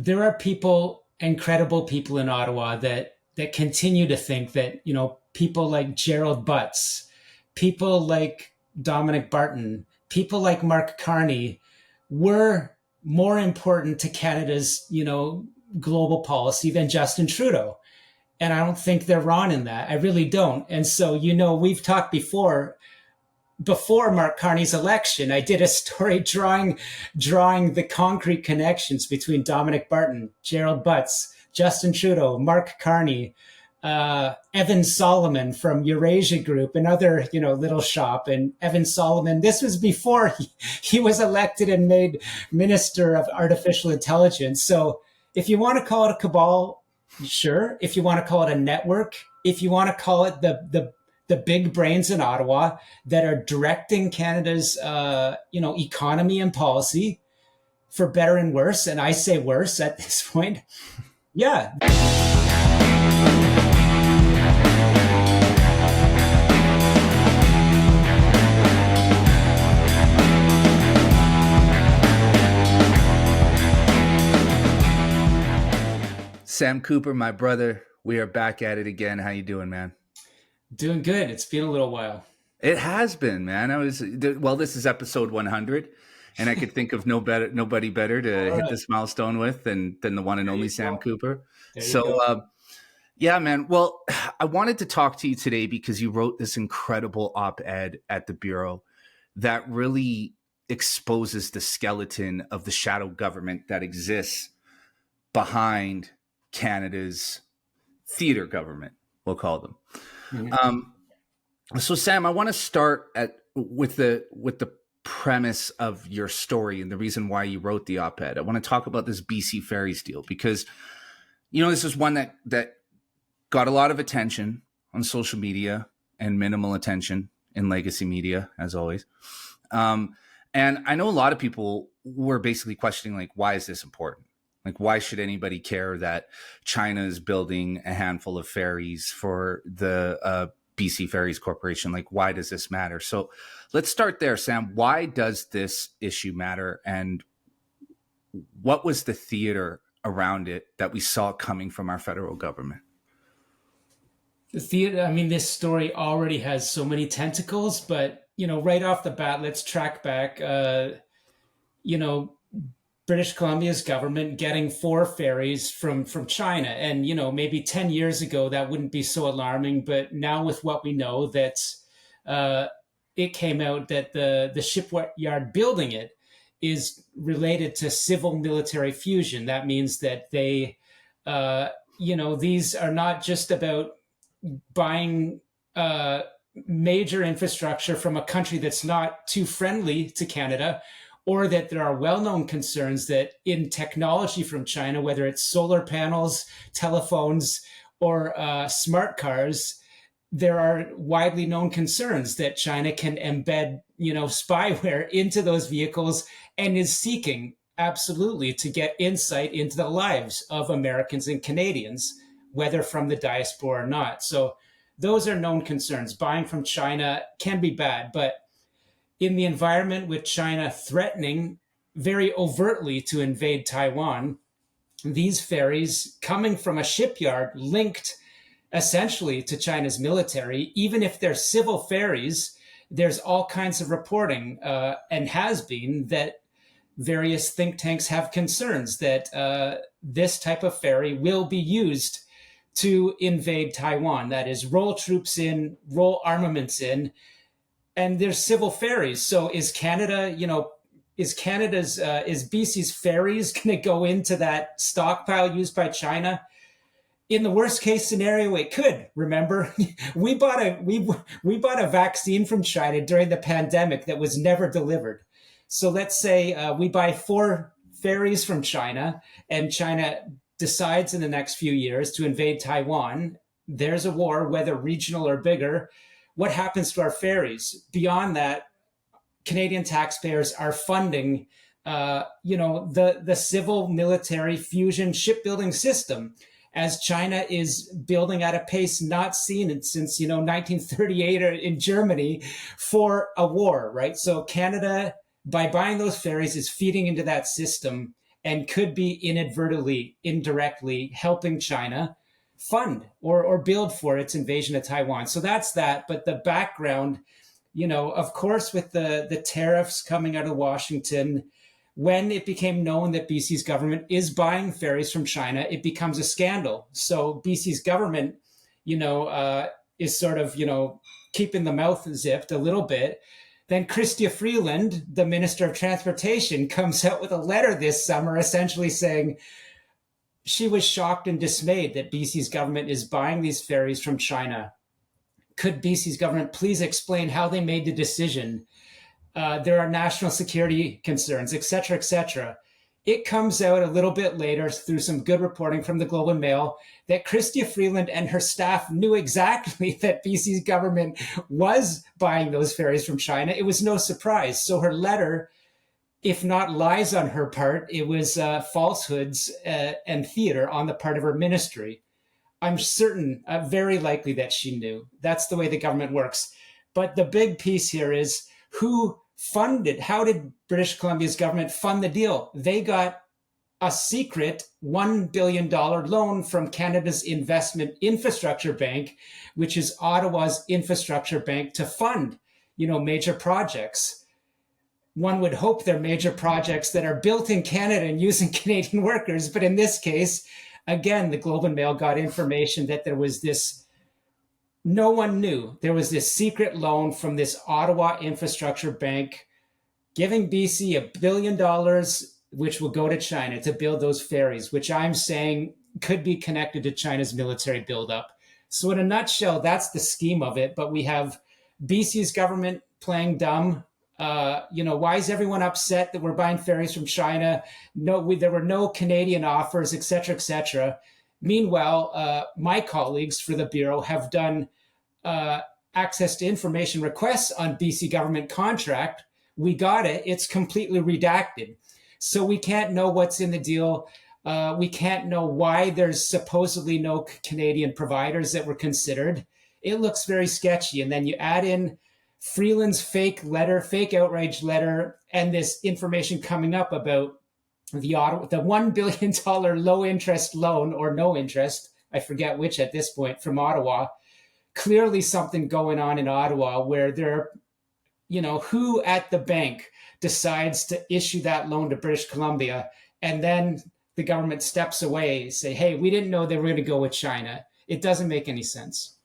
there are people, incredible people in Ottawa that continue to think that, people like Gerald Butts, people like Dominic Barton, people like Mark Carney were more important to Canada's, global policy than Justin Trudeau. And I don't think they're wrong in that. I really don't. And so, we've talked before Mark Carney's election. I did a story drawing the concrete connections between Dominic Barton, Gerald Butts, Justin Trudeau, Mark Carney, Evan Solomon from Eurasia Group, another little shop, and Evan Solomon. This was before he was elected and made Minister of Artificial Intelligence. So if you want to call it a cabal, sure. If you want to call it a network, if you want to call it the big brains in Ottawa that are directing Canada's economy and policy for better and worse, and I say worse at this point. Yeah. Sam Cooper, my brother, we are back at it again. How you doing, man? Doing good. It's been a little while. It has been, man. This is episode 100, and I could think of nobody better to hit this milestone with than the one and only Sam Cooper. Yeah, man. Well, I wanted to talk to you today because you wrote this incredible op-ed at the Bureau that really exposes the skeleton of the shadow government that exists behind Canada's theater government, we'll call them. Mm-hmm. So Sam, I want to start with the premise of your story and the reason why you wrote the op-ed. I want to talk about this BC Ferries deal because, this is one that got a lot of attention on social media and minimal attention in legacy media, as always. And I know a lot of people were basically questioning, like, why is this important? Like, why should anybody care that China is building a handful of ferries for the BC Ferries Corporation? Like, why does this matter? So let's start there, Sam. Why does this issue matter? And what was the theater around it that we saw coming from our federal government? The theater, this story already has so many tentacles, but, right off the bat, let's track back, British Columbia's government getting 4 ferries from China. And, maybe 10 years ago, that wouldn't be so alarming. But now with what we know, that it came out that the shipyard building it is related to civil military fusion. That means that they, these are not just about buying major infrastructure from a country that's not too friendly to Canada, or that there are well-known concerns that in technology from China, whether it's solar panels, telephones, or smart cars, there are widely known concerns that China can embed, spyware into those vehicles and is seeking absolutely to get insight into the lives of Americans and Canadians, whether from the diaspora or not. So those are known concerns. Buying from China can be bad, but in the environment with China threatening very overtly to invade Taiwan, these ferries coming from a shipyard linked essentially to China's military, even if they're civil ferries, there's all kinds of reporting and has been that various think tanks have concerns that this type of ferry will be used to invade Taiwan. That is, roll troops in, roll armaments in, and there's civil ferries. So is Canada, is BC's ferries going to go into that stockpile used by China? In the worst case scenario, it could. Remember, we bought a vaccine from China during the pandemic that was never delivered. So let's say we buy 4 ferries from China, and China decides in the next few years to invade Taiwan. There's a war, whether regional or bigger. What happens to our ferries? Beyond that, Canadian taxpayers are funding, the civil military fusion shipbuilding system, as China is building at a pace not seen since 1938 in Germany for a war, right? So Canada, by buying those ferries, is feeding into that system and could be inadvertently, indirectly helping China fund or build for its invasion of Taiwan. So that's that. But the background, of course, with the tariffs coming out of Washington, when it became known that BC's government is buying ferries from China, it becomes a scandal. So BC's government, is sort of, keeping the mouth zipped a little bit. Then Chrystia Freeland, the Minister of Transportation, comes out with a letter this summer essentially saying she was shocked and dismayed that BC's government is buying these ferries from China. Could BC's government please explain how they made the decision? There are national security concerns, et cetera, et cetera. It comes out a little bit later through some good reporting from the Globe and Mail that Chrystia Freeland and her staff knew exactly that BC's government was buying those ferries from China. It was no surprise. So her letter, if not lies on her part, it was falsehoods and theater on the part of her ministry. I'm certain, very likely that she knew. That's the way the government works. But the big piece here is who funded, how did British Columbia's government fund the deal? They got a secret $1 billion loan from Canada's Investment Infrastructure Bank, which is Ottawa's infrastructure bank, to fund, major projects. One would hope they're major projects that are built in Canada and using Canadian workers. But in this case, again, the Globe and Mail got information that there was this, no one knew, there was this secret loan from this Ottawa infrastructure bank giving BC $1 billion, which will go to China to build those ferries, which I'm saying could be connected to China's military buildup. So in a nutshell, that's the scheme of it. But we have BC's government playing dumb. Why is everyone upset that we're buying ferries from China? No, there were no Canadian offers, et cetera, et cetera. Meanwhile, my colleagues for the Bureau have done access to information requests on BC government contract. We got it. It's completely redacted. So we can't know what's in the deal. We can't know why there's supposedly no Canadian providers that were considered. It looks very sketchy. And then you add in Freeland's fake outrage letter, and this information coming up about the $1 billion low interest loan, or no interest, I forget which at this point, from Ottawa. Clearly something going on in Ottawa where there, who at the bank decides to issue that loan to British Columbia, and then the government steps away, say, hey, we didn't know they were going to go with China. It doesn't make any sense.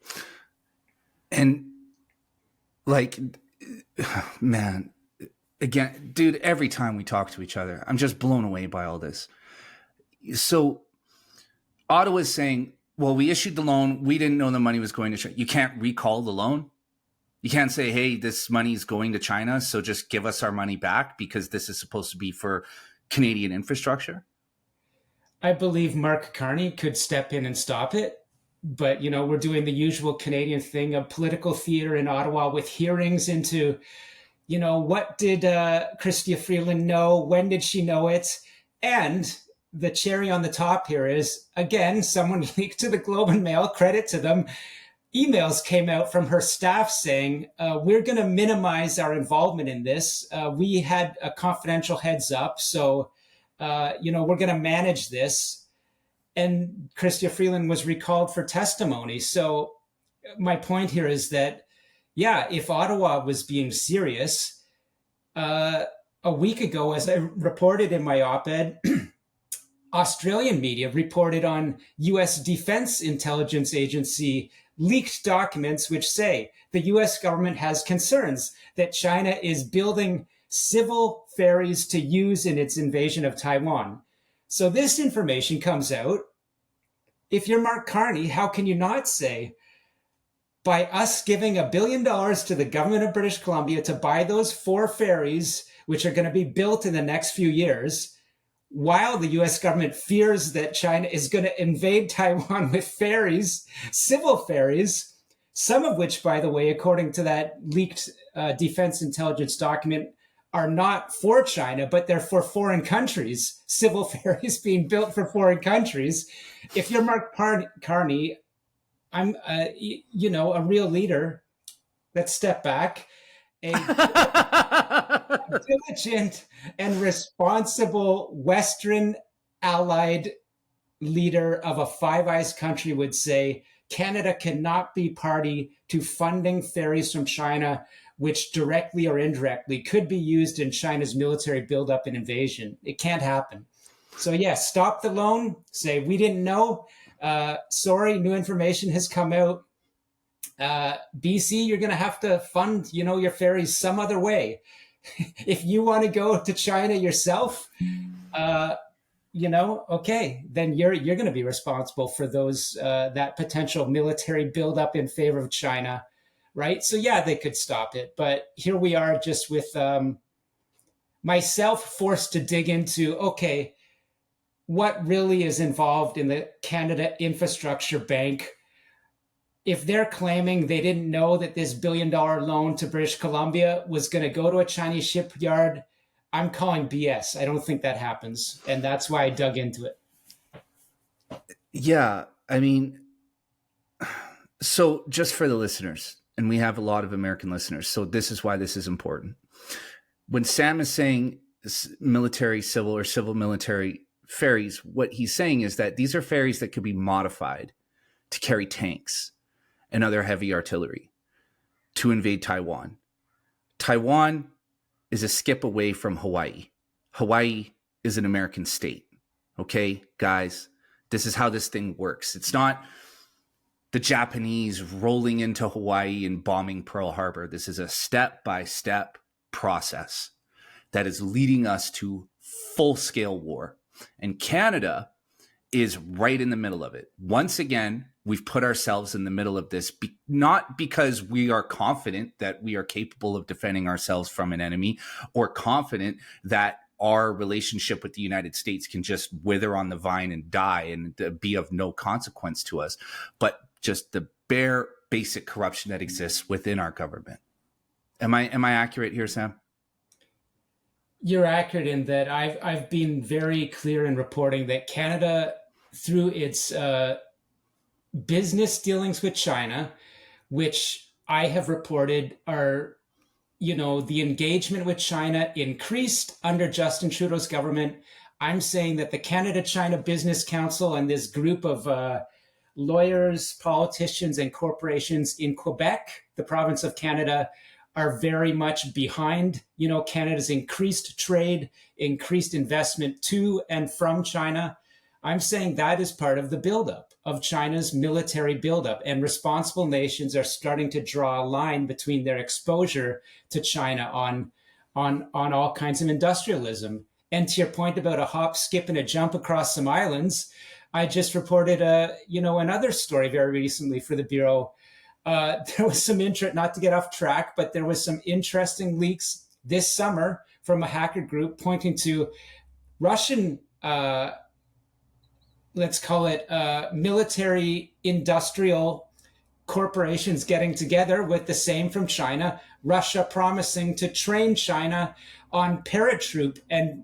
And man, again, dude, every time we talk to each other, I'm just blown away by all this. So Ottawa's saying, well, we issued the loan. We didn't know the money was going to China. You can't recall the loan. You can't say, hey, this money is going to China, so just give us our money back because this is supposed to be for Canadian infrastructure. I believe Mark Carney could step in and stop it. But, we're doing the usual Canadian thing of political theater in Ottawa with hearings into, what did Chrystia Freeland know? When did she know it? And the cherry on the top here is, again, someone leaked to the Globe and Mail, credit to them. Emails came out from her staff saying, we're going to minimize our involvement in this. We had a confidential heads up. So, we're going to manage this. And Chrystia Freeland was recalled for testimony. So my point here is that, if Ottawa was being serious, a week ago, as I reported in my op-ed, Australian media reported on U.S. Defense Intelligence Agency leaked documents which say the U.S. government has concerns that China is building civil ferries to use in its invasion of Taiwan. So this information comes out. If you're Mark Carney, how can you not say, by us giving $1 billion to the government of British Columbia to buy those 4 ferries, which are going to be built in the next few years, while the U.S. government fears that China is going to invade Taiwan with ferries, civil ferries, some of which, by the way, according to that leaked defense intelligence document, are not for China, but they're for foreign countries, civil ferries being built for foreign countries. If you're Mark Carney, I'm, a real leader. Let's step back. And diligent and responsible Western allied leader of a Five Eyes country would say Canada cannot be party to funding ferries from China, which directly or indirectly could be used in China's military buildup and invasion. It can't happen. So, yes, stop the loan, say, we didn't know. Sorry, new information has come out. BC, you're going to have to fund, your ferries some other way. If you want to go to China yourself, okay, then you're going to be responsible for those that potential military buildup in favor of China, right? So yeah, they could stop it, but here we are, just with myself forced to dig into, okay, what really is involved in the Canada Infrastructure Bank. If they're claiming they didn't know that this $1 billion loan to British Columbia was going to go to a Chinese shipyard, I'm calling BS. I don't think that happens. And that's why I dug into it. Yeah. I mean, so just for the listeners, and we have a lot of American listeners, so this is why this is important. When Sam is saying military, civil, or civil military ferries, what he's saying is that these are ferries that could be modified to carry tanks and other heavy artillery to invade Taiwan. Taiwan is a skip away from Hawaii. Hawaii is an American state. Okay, guys, this is how this thing works. It's not the Japanese rolling into Hawaii and bombing Pearl Harbor. This is a step-by-step process that is leading us to full-scale war. And Canada is right in the middle of it. Once again, we've put ourselves in the middle of this, not because we are confident that we are capable of defending ourselves from an enemy, or confident that our relationship with the United States can just wither on the vine and die and be of no consequence to us, but just the bare basic corruption that exists within our government. Am I accurate here, Sam? You're accurate in that I've been very clear in reporting that Canada, through its business dealings with China, which I have reported are, the engagement with China increased under Justin Trudeau's government. I'm saying that the Canada-China Business Council and this group of lawyers, politicians, and corporations in Quebec, the province of Canada, are very much behind, Canada's increased trade, increased investment to and from China. I'm saying that is part of the buildup of China's military buildup, and responsible nations are starting to draw a line between their exposure to China on all kinds of industrialism. And to your point about a hop, skip, and a jump across some islands, I just reported another story very recently for the Bureau. There was some interest, not to get off track, but there was some interesting leaks this summer from a hacker group pointing to Russian let's call it military industrial corporations getting together with the same from China, Russia promising to train China on paratroop and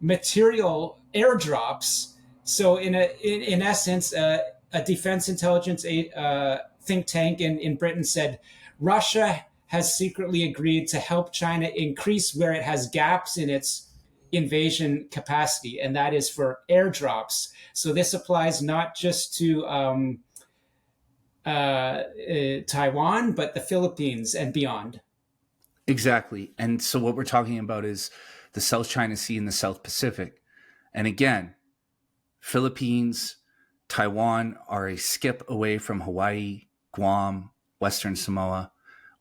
material airdrops. So in essence, a defense intelligence think tank in Britain said Russia has secretly agreed to help China increase where it has gaps in its invasion capacity, and that is for airdrops. So this applies not just to Taiwan, but the Philippines and beyond. Exactly. And so what we're talking about is the South China Sea and the South Pacific. And again, Philippines, Taiwan are a skip away from Hawaii, Guam, Western Samoa,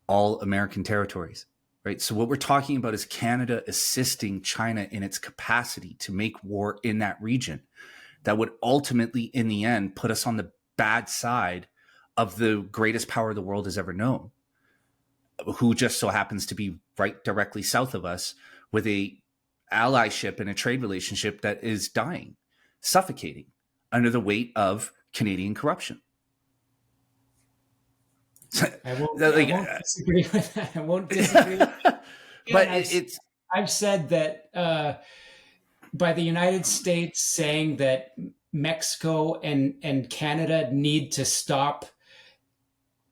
all American territories. Right. So what we're talking about is Canada assisting China in its capacity to make war in that region that would ultimately, in the end, put us on the bad side of the greatest power the world has ever known, who just so happens to be right directly south of us with a allyship and a trade relationship that is dying, suffocating under the weight of Canadian corruption. I won't disagree with that. I won't disagree with that. But I've said that by the United States saying that Mexico and Canada need to stop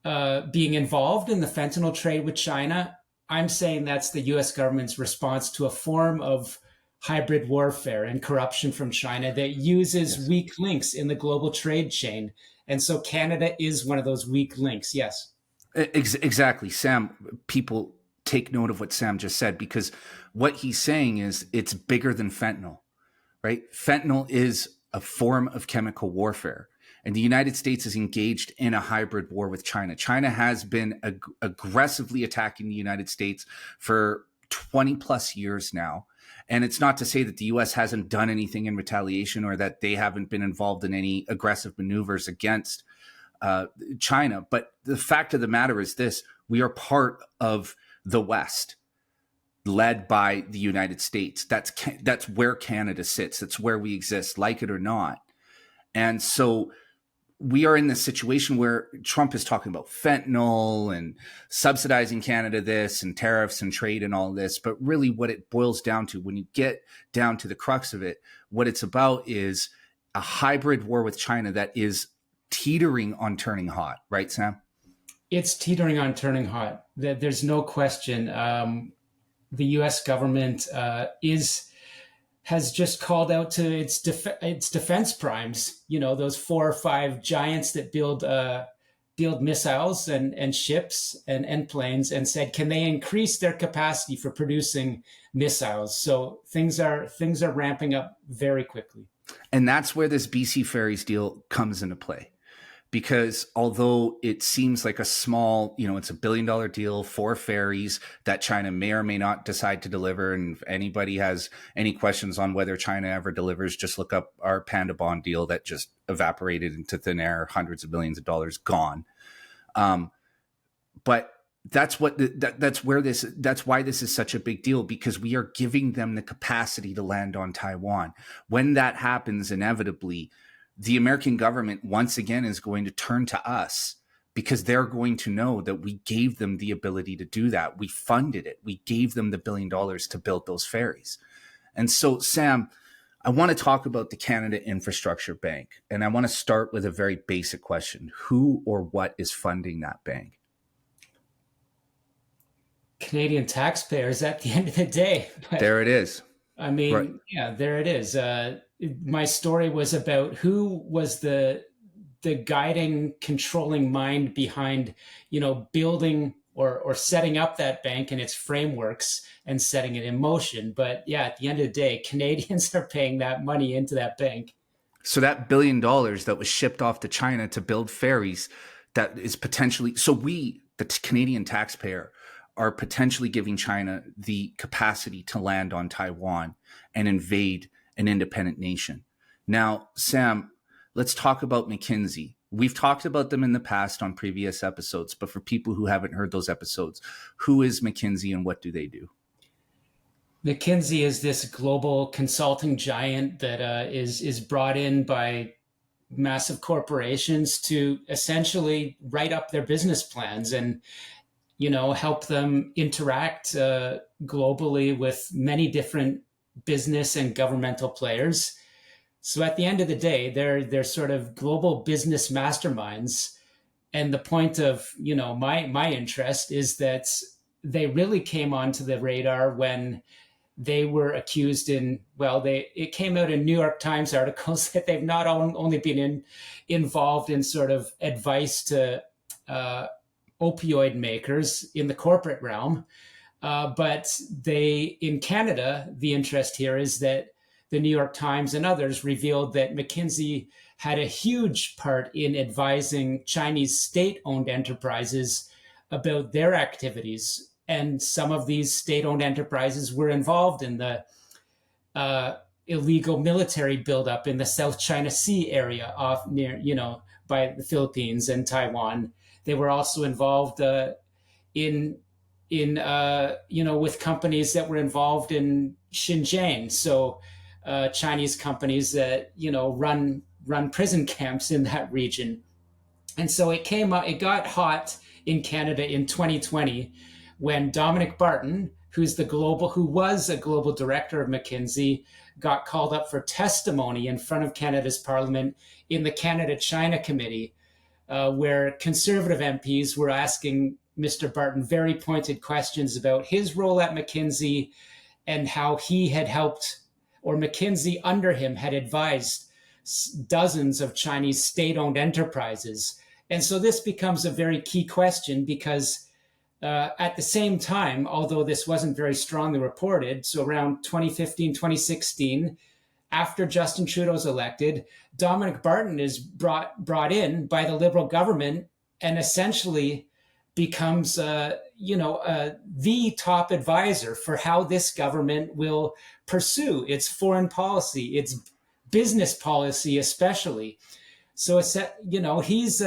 being involved in the fentanyl trade with China, I'm saying that's the US government's response to a form of hybrid warfare and corruption from China that uses Yes. weak links in the global trade chain. And so Canada is one of those weak links. Yes. Exactly. Sam, people take note of what Sam just said, because what he's saying is it's bigger than fentanyl, right? Fentanyl is a form of chemical warfare. And the United States is engaged in a hybrid war with China. China has been aggressively attacking the United States for 20 plus years now. And it's not to say that the US hasn't done anything in retaliation or that they haven't been involved in any aggressive maneuvers against China. But the fact of the matter is this: we are part of the West, led by the United States. That's where Canada sits. That's where we exist, like it or not. And so we are in this situation where Trump is talking about fentanyl and subsidizing Canada this and tariffs and trade and all this. But really what it boils down to, when you get down to the crux of it, what it's about is a hybrid war with China that is teetering on turning hot. Right, Sam? It's teetering on turning hot. There's no question. The U.S. government has just called out to its defense primes. You know, those 4 or 5 giants that build missiles and ships and planes, and said, can they increase their capacity for producing missiles? So things are ramping up very quickly. And that's where this BC Ferries deal comes into play. Because although it seems like a small, it's $1 billion deal, 4 ferries that China may or may not decide to deliver. And if anybody has any questions on whether China ever delivers, just look up our Panda Bond deal that just evaporated into thin air, hundreds of billions of dollars gone. But that's why this is such a big deal, because we are giving them the capacity to land on Taiwan. When that happens, inevitably, the American government once again is going to turn to us, because they're going to know that we gave them the ability to do that. We funded it. We gave them the $1 billion to build those ferries. And so, Sam, I want to talk about the Canada Infrastructure Bank. And I want to start with a very basic question. Who or what is funding that bank? Canadian taxpayers at the end of the day. But, there it is. I mean, right. Yeah, there it is. My story was about who was the guiding, controlling mind behind, building or setting up that bank and its frameworks and setting it in motion. But yeah, at the end of the day, Canadians are paying that money into that bank. So that $1 billion that was shipped off to China to build ferries, that is potentially, so we, the Canadian taxpayer, are potentially giving China the capacity to land on Taiwan and invade an independent nation. Now, Sam, let's talk about McKinsey. We've talked about them in the past on previous episodes, but for people who haven't heard those episodes, who is McKinsey and what do they do? McKinsey is this global consulting giant that is brought in by massive corporations to essentially write up their business plans and help them interact globally with many different business and governmental players. So at the end of the day, they're sort of global business masterminds. And the point of, my interest is that they really came onto the radar when they were accused it came out in New York Times articles that they've not only been involved in sort of advice to opioid makers in the corporate realm. But in Canada, the interest here is that the New York Times and others revealed that McKinsey had a huge part in advising Chinese state-owned enterprises about their activities. And some of these state-owned enterprises were involved in the illegal military buildup in the South China Sea area off near, by the Philippines and Taiwan. They were also involved in with companies that were involved in Xinjiang. So Chinese companies that, run prison camps in that region. And so it got hot in Canada in 2020 when Dominic Barton, who was a global director of McKinsey, got called up for testimony in front of Canada's Parliament in the Canada-China Committee, where conservative MPs were asking Mr. Barton very pointed questions about his role at McKinsey and how he had helped, or McKinsey under him had advised dozens of Chinese state-owned enterprises. And so this becomes a very key question because at the same time, although this wasn't very strongly reported, so around 2015, 2016, after Justin Trudeau's elected, Dominic Barton is brought in by the Liberal government and essentially becomes, the top advisor for how this government will pursue its foreign policy, its business policy, especially. So it's, he's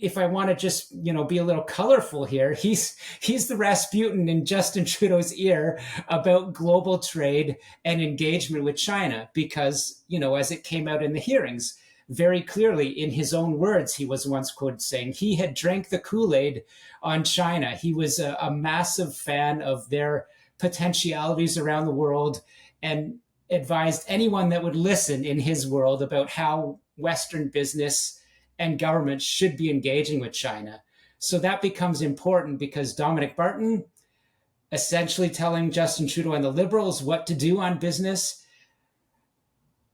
if I want to just, be a little colorful here, he's the Rasputin in Justin Trudeau's ear about global trade and engagement with China, because, as it came out in the hearings, very clearly, in his own words, he was once quoted saying he had drank the Kool-Aid on China. He was a massive fan of their potentialities around the world and advised anyone that would listen in his world about how Western business and government should be engaging with China. So that becomes important because Dominic Barton essentially telling Justin Trudeau and the Liberals what to do on business.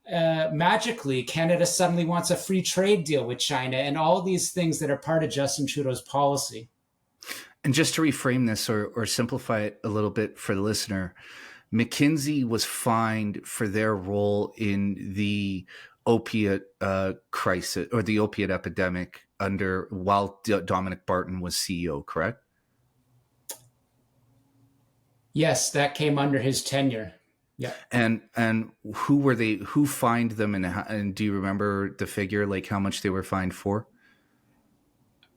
Magically, Canada suddenly wants a free trade deal with China and all these things that are part of Justin Trudeau's policy. And just to reframe this or simplify it a little bit for the listener, McKinsey was fined for their role in the opiate crisis or the opiate epidemic while Dominic Barton was CEO, correct? Yes, that came under his tenure. Yeah. And who fined them, and do you remember the figure, like how much they were fined for?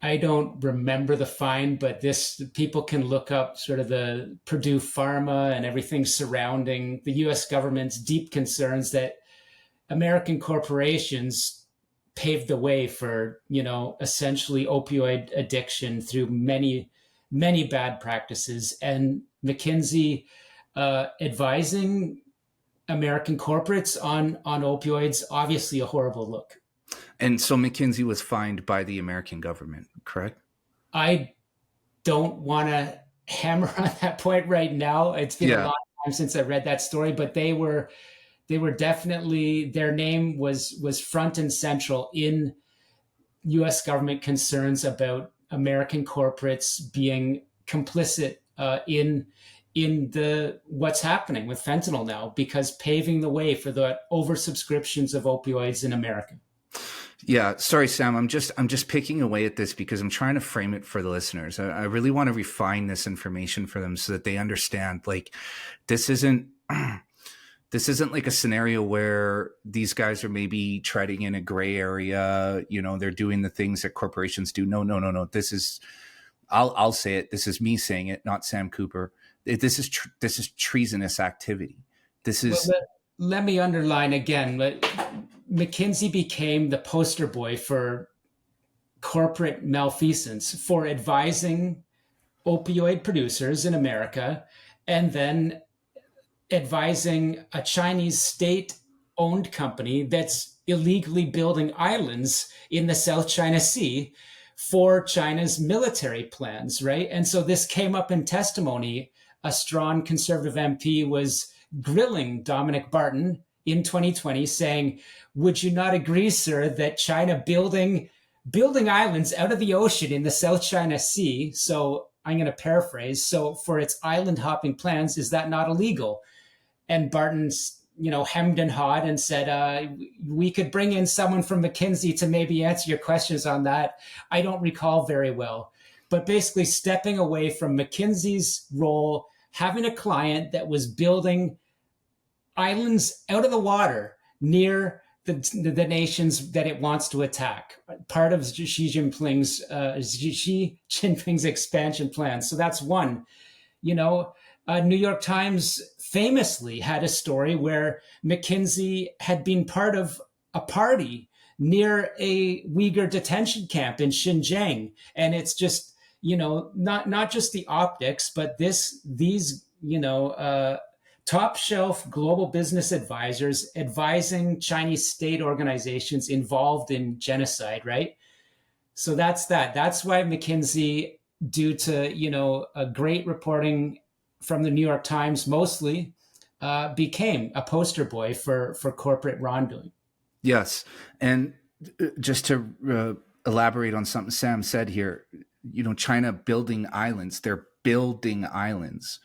I don't remember the fine, but people can look up sort of the Purdue Pharma and everything surrounding the US government's deep concerns that American corporations paved the way for, essentially opioid addiction through many, many bad practices. And McKinsey advising American corporates on opioids, obviously a horrible look. And so McKinsey was fined by the American government, correct? I don't want to hammer on that point right now. It's been a long time since I read that story, but they were definitely, their name was front and central in US government concerns about American corporates being complicit in what's happening with fentanyl now, because paving the way for the oversubscriptions of opioids in America. Yeah, sorry, Sam. I'm just picking away at this because I'm trying to frame it for the listeners. I really want to refine this information for them so that they understand. Like, this isn't like a scenario where these guys are maybe treading in a gray area. They're doing the things that corporations do. No. This is, I'll say it. This is me saying it, not Sam Cooper. This is treasonous activity. This is. Well, let me underline again. McKinsey became the poster boy for corporate malfeasance, for advising opioid producers in America, and then advising a Chinese state-owned company that's illegally building islands in the South China Sea for China's military plans, right? And so this came up in testimony. A strong conservative MP was grilling Dominic Barton in 2020, saying, "Would you not agree, sir, that China building islands out of the ocean in the South China Sea, so I'm going to paraphrase, so for its island hopping plans, is that not illegal?" And Barton's, hemmed and hawed and said, we could bring in someone from McKinsey to maybe answer your questions on that. I don't recall very well. But basically stepping away from McKinsey's role, having a client that was building islands out of the water near the nations that it wants to attack, part of Xi Jinping's expansion plan. So that's one. New York Times famously had a story where McKinsey had been part of a party near a Uyghur detention camp in Xinjiang. And it's just, not just the optics, but these top shelf global business advisors advising Chinese state organizations involved in genocide, right? So that's that. That's why McKinsey due to, a great reporting from the New York Times mostly, became a poster boy for corporate wrongdoing. Yes. And just to elaborate on something Sam said here, China building islands, they're building islands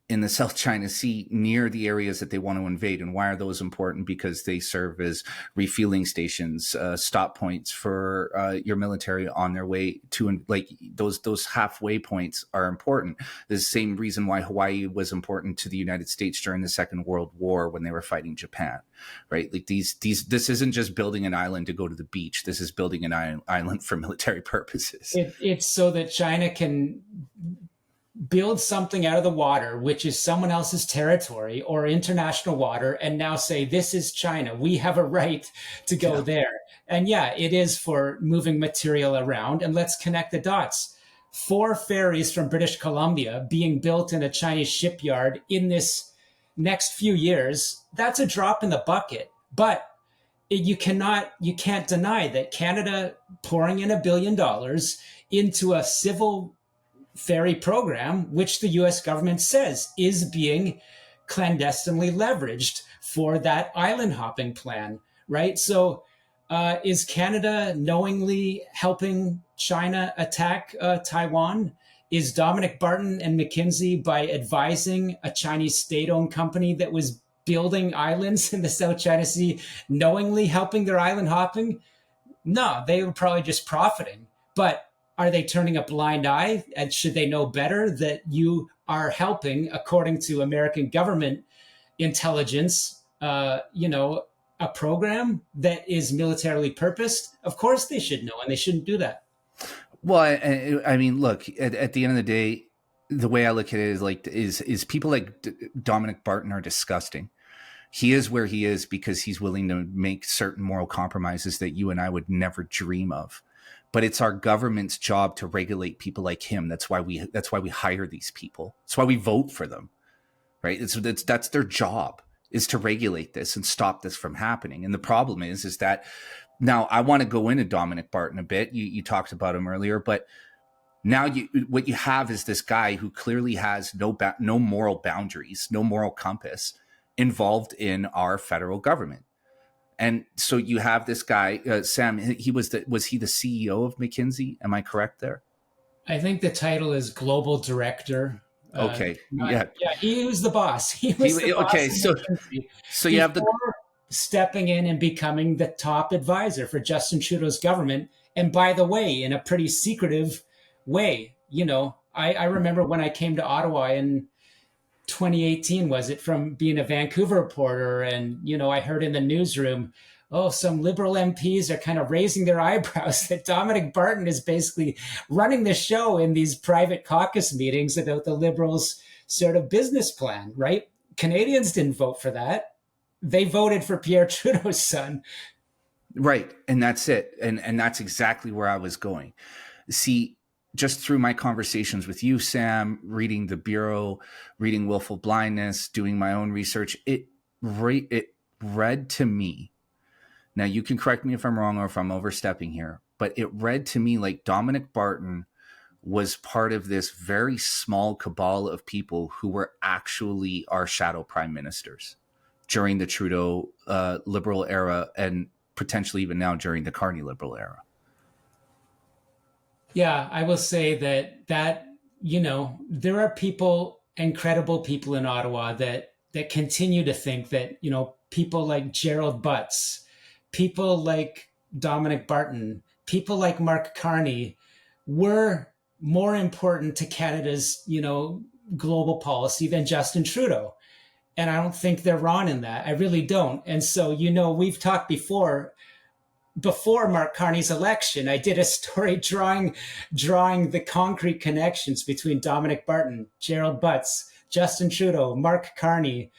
in the South China Sea near the areas that they want to invade. And why are those important? Because they serve as refueling stations, stop points for your military on their way to, like, those halfway points are important. The same reason why Hawaii was important to the United States during the Second World War when they were fighting Japan, right? Like this isn't just building an island to go to the beach. This is building an island for military purposes. It's so that China can build something out of the water, which is someone else's territory or international water, and now say, this is China. We have a right to go there. And yeah, it is for moving material around. And let's connect the dots. 4 ferries from British Columbia being built in a Chinese shipyard in this next few years, that's a drop in the bucket. But you can't deny that Canada pouring in $1 billion into a civil ferry program, which the US government says is being clandestinely leveraged for that island hopping plan, right? So is Canada knowingly helping China attack Taiwan? Is Dominic Barton and McKinsey, by advising a Chinese state-owned company that was building islands in the South China Sea, knowingly helping their island hopping? No, they were probably just profiting. But are they turning a blind eye? And should they know better that you are helping, according to American government intelligence, a program that is militarily purposed? Of course they should know, and they shouldn't do that. Well, I mean, look, at the end of the day, the way I look at it is people like Dominic Barton are disgusting. He is where he is because he's willing to make certain moral compromises that you and I would never dream of. But it's our government's job to regulate people like him. That's why we hire these people. That's why we vote for them, right? That's their job, is to regulate this and stop this from happening. And the problem is that now I want to go into Dominic Barton a bit. You talked about him earlier, but now what you have is this guy who clearly has no moral boundaries, no moral compass involved in our federal government. And so you have this guy, Sam. Was he the CEO of McKinsey? Am I correct there? I think the title is Global Director. Okay, yeah, he was the boss. He was the boss. Okay, so you have the stepping in and becoming the top advisor for Justin Trudeau's government. And by the way, in a pretty secretive way. I remember when I came to Ottawa in 2018, was it, from being a Vancouver reporter, and I heard in the newsroom, some Liberal MPs are kind of raising their eyebrows that Dominic Barton is basically running the show in these private caucus meetings about the Liberals' sort of business plan, right? Canadians didn't vote for that. They voted for Pierre Trudeau's son. Right. And that's it. And that's exactly where I was going. See, just through my conversations with you, Sam, reading the Bureau, reading Willful Blindness, doing my own research, it read to me. Now, you can correct me if I'm wrong or if I'm overstepping here, but it read to me like Dominic Barton was part of this very small cabal of people who were actually our shadow prime ministers during the Trudeau Liberal era, and potentially even now during the Carney Liberal era. Yeah, I will say that there are people, incredible people in Ottawa that continue to think that, people like Gerald Butts, people like Dominic Barton, people like Mark Carney were more important to Canada's, global policy than Justin Trudeau. And I don't think they're wrong in that. I really don't. And so, we've talked before Mark Carney's election, I did a story drawing the concrete connections between Dominic Barton, Gerald Butts, Justin Trudeau, Mark Carney,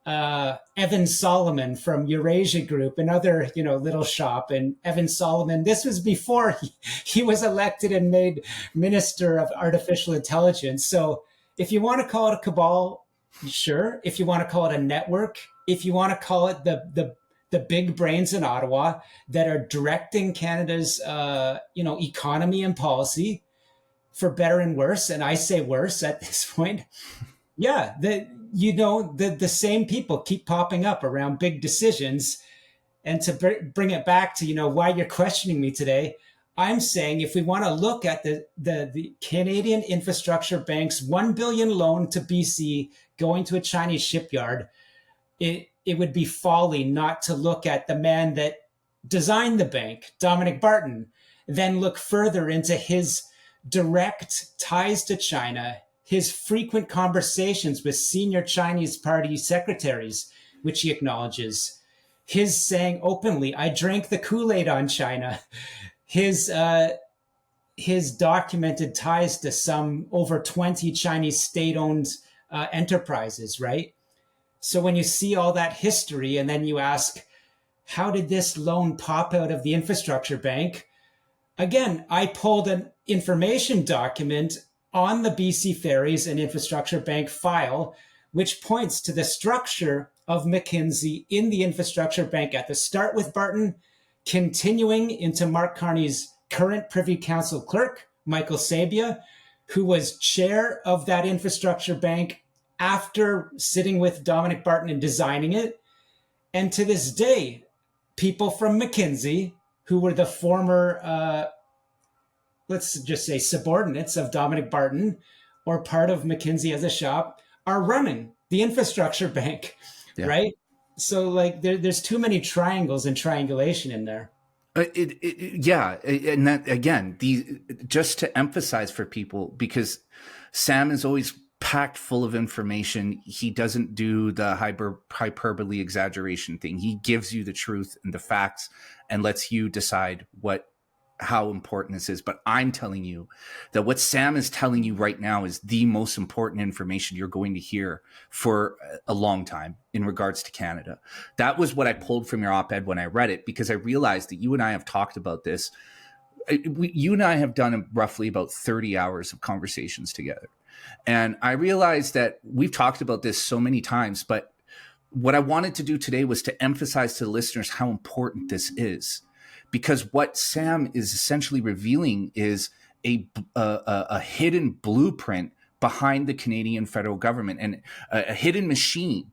Evan Solomon from Eurasia Group, another, little shop. And Evan Solomon, this was before he was elected and made Minister of Artificial Intelligence. So if you want to call it a cabal, sure. If you want to call it a network, if you want to call it the big brains in Ottawa that are directing Canada's, economy and policy, for better and worse, and I say worse at this point. Yeah, the same people keep popping up around big decisions. And to bring it back to, why you're questioning me today, I'm saying if we want to look at the Canadian Infrastructure Bank's $1 billion loan to BC going to a Chinese shipyard, it would be folly not to look at the man that designed the bank, Dominic Barton, then look further into his direct ties to China, his frequent conversations with senior Chinese party secretaries, which he acknowledges, his saying openly, I drank the Kool-Aid on China, his documented ties to some over 20 Chinese state-owned enterprises, right? So when you see all that history and then you ask, how did this loan pop out of the infrastructure bank? Again, I pulled an information document on the BC Ferries and Infrastructure Bank file, which points to the structure of McKinsey in the Infrastructure Bank at the start with Barton, continuing into Mark Carney's current Privy Council clerk, Michael Sabia, who was chair of that Infrastructure Bank after sitting with Dominic Barton and designing it. And to this day, people from McKinsey, who were the former, let's just say, subordinates of Dominic Barton or part of McKinsey as a shop, are running the Infrastructure Bank, right? So like there's too many triangles and triangulation in there. Yeah. And that, again, just to emphasize for people, because Sam is always packed full of information. He doesn't do the hyperbole exaggeration thing. He gives you the truth and the facts and lets you decide how important this is. But I'm telling you that what Sam is telling you right now is the most important information you're going to hear for a long time in regards to Canada. That was what I pulled from your op-ed when I read it, because I realized that you and I have talked about this. You and I have done roughly about 30 hours of conversations together. And I realized that we've talked about this so many times, but what I wanted to do today was to emphasize to the listeners how important this is. Because what Sam is essentially revealing is a hidden blueprint behind the Canadian federal government and a hidden machine.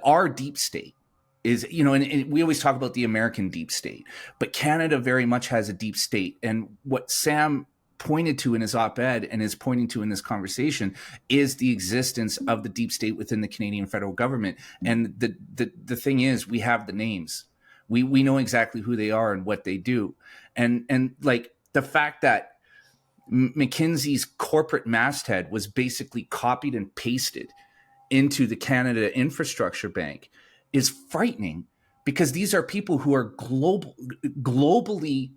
Our deep state is, and we always talk about the American deep state, but Canada very much has a deep state. And what Sam pointed to in his op-ed and is pointing to in this conversation is the existence of the deep state within the Canadian federal government. And the thing is, we have the names. We know exactly who they are and what they do. And like the fact that McKinsey's corporate masthead was basically copied and pasted into the Canada Infrastructure Bank is frightening, because these are people who are globally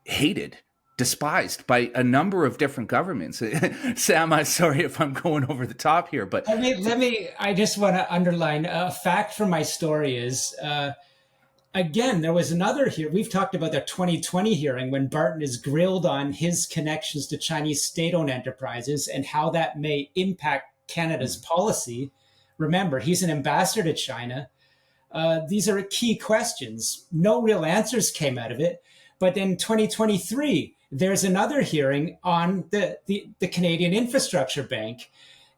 hated, despised by a number of different governments. Sam, I'm sorry if I'm going over the top here, but I just want to underline a fact from my story is, again, there was another here. We've talked about the 2020 hearing when Barton is grilled on his connections to Chinese state-owned enterprises and how that may impact Canada's policy. Remember, he's an ambassador to China. These are key questions. No real answers came out of it. But in 2023, there's another hearing on the Canadian Infrastructure Bank.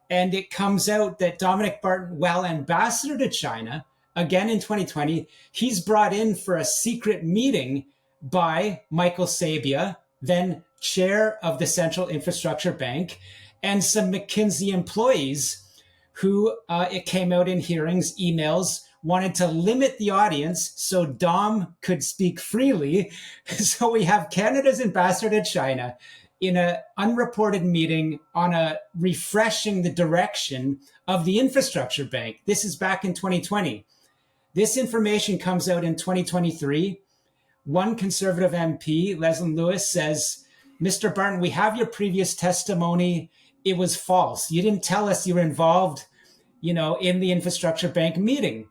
And it comes out that Dominic Barton, while ambassador to China, again in 2020, he's brought in for a secret meeting by Michael Sabia, then chair of the Central Infrastructure Bank, and some McKinsey employees who, it came out in hearings, emails, wanted to limit the audience so Dom could speak freely. So we have Canada's ambassador to China in an unreported meeting on refreshing the direction of the Infrastructure Bank. This is back in 2020. This information comes out in 2023. One Conservative MP, Leslie Lewis, says, Mr. Barton, we have your previous testimony. It was false. You didn't tell us you were involved, in the Infrastructure Bank meeting.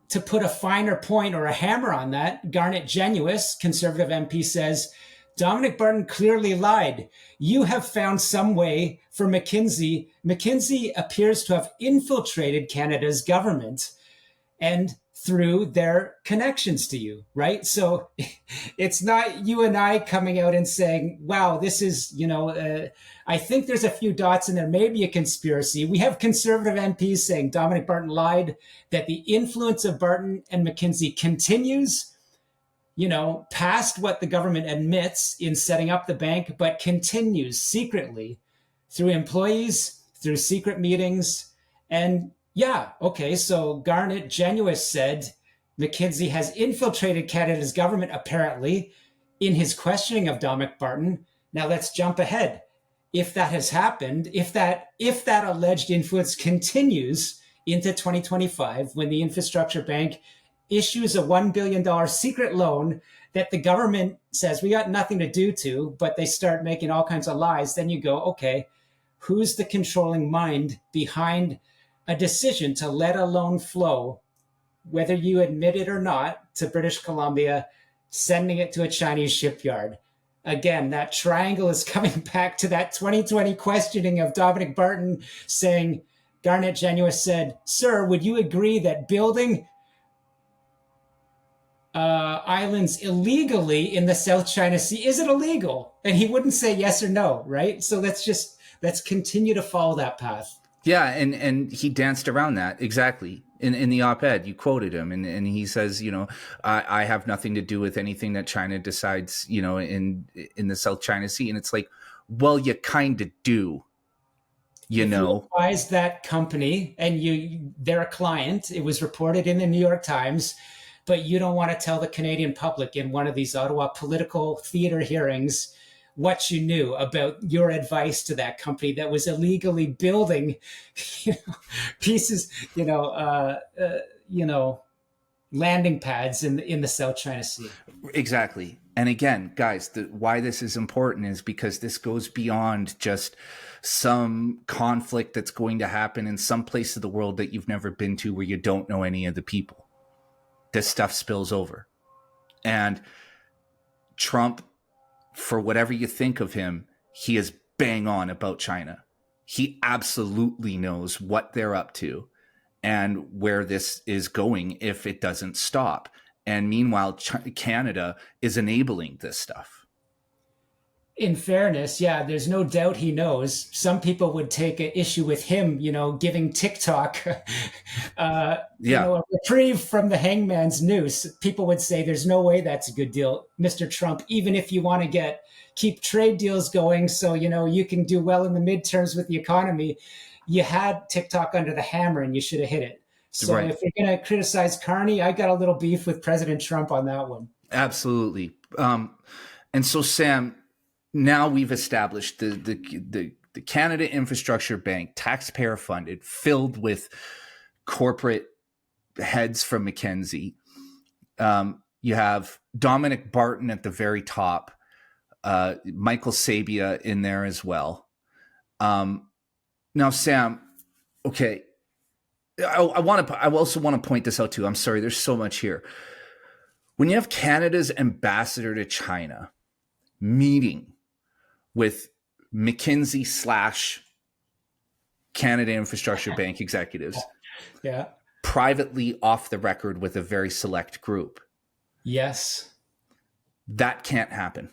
To put a finer point or a hammer on that, Garnet Genuis, Conservative MP, says, Dominic Barton clearly lied. You have found some way for McKinsey. McKinsey appears to have infiltrated Canada's government. And through their connections to you, right? So it's not you and I coming out and saying, wow, this is, I think there's a few dots in there, maybe a conspiracy. We have conservative MPs saying Dominic Barton lied, that the influence of Barton and McKinsey continues, past what the government admits in setting up the bank, but continues secretly through employees, through secret meetings. And yeah, okay, so Garnet Genuis said McKinsey has infiltrated Canada's government, apparently, in his questioning of Dominic Barton. Now let's jump ahead. If that has happened, if that alleged influence continues into 2025, when the infrastructure bank issues a $1 billion secret loan that the government says we got nothing to do to, but they start making all kinds of lies, then you go, okay, who's the controlling mind behind a decision to let a loan flow, whether you admit it or not, to British Columbia, sending it to a Chinese shipyard? Again, that triangle is coming back to that 2020 questioning of Dominic Barton saying, Garnet Genuis said, sir, would you agree that building islands illegally in the South China Sea, is it illegal? And he wouldn't say yes or no, right? So let's continue to follow that path. Yeah, and he danced around that exactly in the op-ed. You quoted him, and he says, I have nothing to do with anything that China decides, in the South China Sea. And it's like, well, you kind of do, if you advise that company and they're a client. It was reported in the New York Times, but you don't want to tell the Canadian public in one of these Ottawa political theater hearings what you knew about your advice to that company that was illegally building, pieces, landing pads in the South China Sea. Exactly. And again, guys, why this is important is because this goes beyond just some conflict that's going to happen in some place of the world that you've never been to where you don't know any of the people. This stuff spills over. And Trump, for whatever you think of him, he is bang on about China. He absolutely knows what they're up to and where this is going if it doesn't stop. And meanwhile, Canada is enabling this stuff. In fairness, yeah, there's no doubt he knows. Some people would take an issue with him, giving TikTok, a reprieve from the hangman's noose. People would say there's no way that's a good deal, Mr. Trump, even if you want to keep trade deals going so, you can do well in the midterms with the economy. You had TikTok under the hammer and you should have hit it. So right. If you're going to criticize Carney, I got a little beef with President Trump on that one. Absolutely. And so, Sam, now we've established the Canada Infrastructure Bank, taxpayer funded, filled with corporate heads from McKinsey. You have Dominic Barton at the very top, Michael Sabia in there as well. Now, Sam, okay, I also want to point this out too. I'm sorry, there's so much here. When you have Canada's ambassador to China meeting with McKinsey / Canada Infrastructure Bank executives, privately off the record with a very select group. Yes. That can't happen.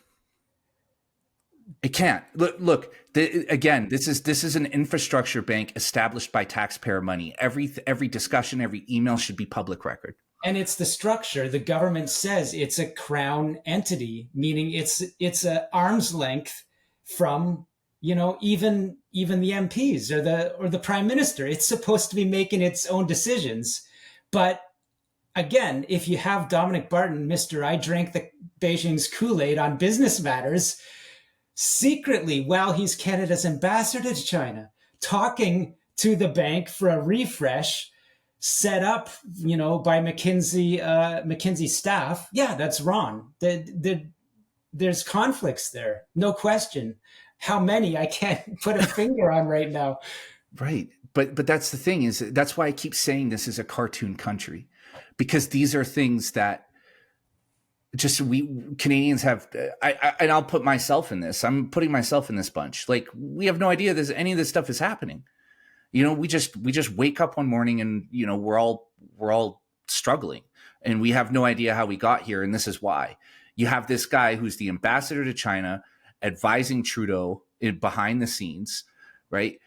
It can't. Look. Again, this is an infrastructure bank established by taxpayer money. Every discussion, every email should be public record. And it's the structure. The government says it's a crown entity, meaning it's a arm's length from, even the MPs or the prime minister. It's supposed to be making its own decisions. But again, if you have Dominic Barton, Mr. I drank the Beijing's Kool-Aid on business matters, secretly, while he's Canada's ambassador to China, talking to the bank for a refresh set up, by McKinsey staff. Yeah, that's wrong. There's conflicts there, no question. How many? I can't put a finger on right now. Right. But that's the thing is that's why I keep saying this is a cartoon country, because these are things that just we Canadians have, and I'll put myself in this. I'm putting myself in this bunch. Like, we have no idea any of this stuff is happening. We just wake up one morning and we're all struggling. And we have no idea how we got here. And this is why. You have this guy who's the ambassador to China advising Trudeau behind the scenes, right?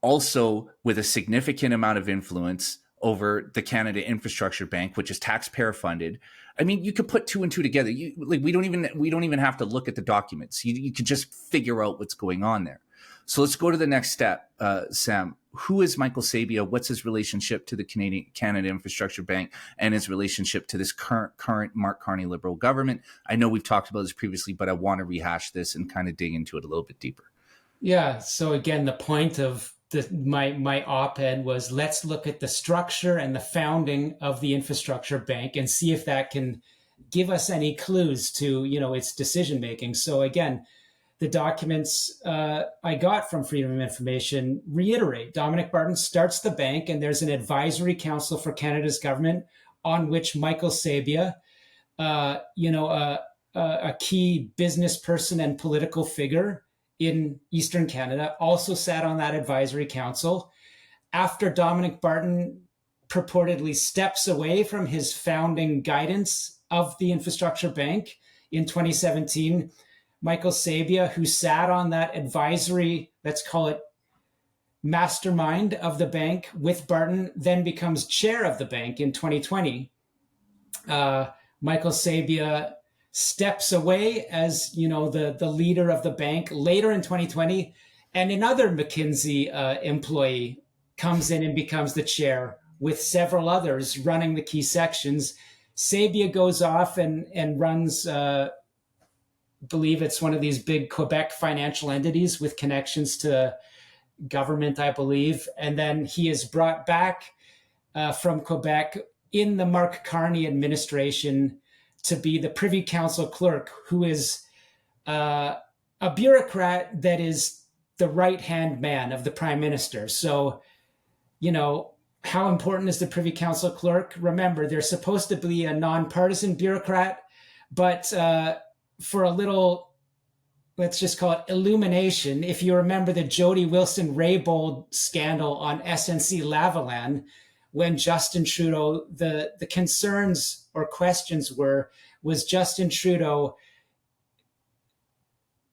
Also with a significant amount of influence over the Canada Infrastructure Bank, which is taxpayer funded. I mean, you could put two and two together. We don't even have to look at the documents. You could just figure out what's going on there. So let's go to the next step, Sam. Who is Michael Sabia? What's his relationship to the Canada Infrastructure Bank and his relationship to this current Mark Carney Liberal government? I know we've talked about this previously, but I want to rehash this and kind of dig into it a little bit deeper. Yeah. So again, the point of my op-ed was, let's look at the structure and the founding of the infrastructure bank and see if that can give us any clues to, its decision making. So again, the documents I got from Freedom of Information reiterate Dominic Barton starts the bank, and there's an advisory council for Canada's government on which Michael Sabia, a key business person and political figure in Eastern Canada, also sat on that advisory council. After Dominic Barton purportedly steps away from his founding guidance of the infrastructure bank in 2017, Michael Sabia, who sat on that advisory, let's call it mastermind of the bank with Barton, then becomes chair of the bank in 2020. Michael Sabia steps away as, the leader of the bank later in 2020, and another McKinsey employee comes in and becomes the chair with several others running the key sections. Sabia goes off and runs believe it's one of these big Quebec financial entities with connections to government, I believe. And then he is brought back from Quebec in the Mark Carney administration to be the Privy Council clerk, who is a bureaucrat that is the right-hand man of the Prime Minister. So, how important is the Privy Council clerk? Remember, they're supposed to be a nonpartisan bureaucrat, but for a little, let's just call it illumination, if you remember the Jody Wilson-Raybould scandal on SNC-Lavalin, when Justin Trudeau, the concerns or questions was Justin Trudeau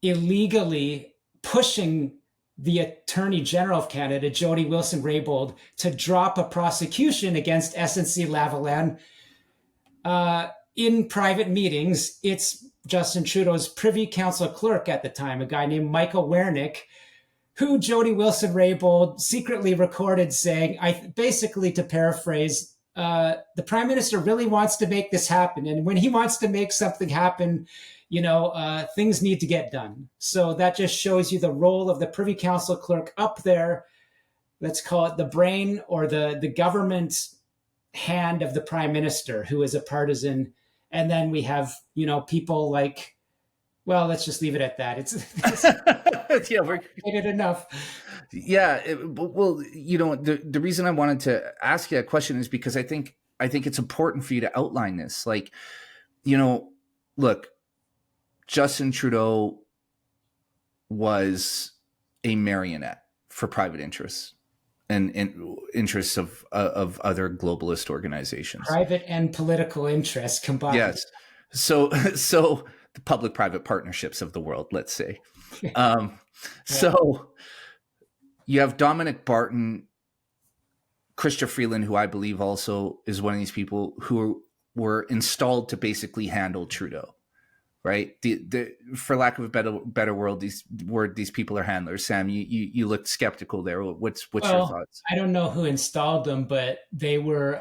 illegally pushing the Attorney General of Canada, Jody Wilson-Raybould, to drop a prosecution against SNC-Lavalin in private meetings. It's Justin Trudeau's Privy Council clerk at the time, a guy named Michael Wernick, who Jody Wilson-Raybould secretly recorded saying, basically to paraphrase, the Prime Minister really wants to make this happen. And when he wants to make something happen, things need to get done. So that just shows you the role of the Privy Council clerk up there. Let's call it the brain or the government hand of the Prime Minister, who is a partisan. And then we have, people like, well, let's just leave it at that. It's yeah, we're enough. Yeah. The reason I wanted to ask you that question is because I think it's important for you to outline this. Like, look, Justin Trudeau was a marionette for private interests and interests of other globalist organizations. Private and political interests combined. Yes. So the public-private partnerships of the world, let's say. So you have Dominic Barton, Chrystia Freeland, who I believe also is one of these people who were installed to basically handle Trudeau, right? For lack of a better word, these people are handlers. Sam, you looked skeptical there. What's your thoughts? I don't know who installed them, but they were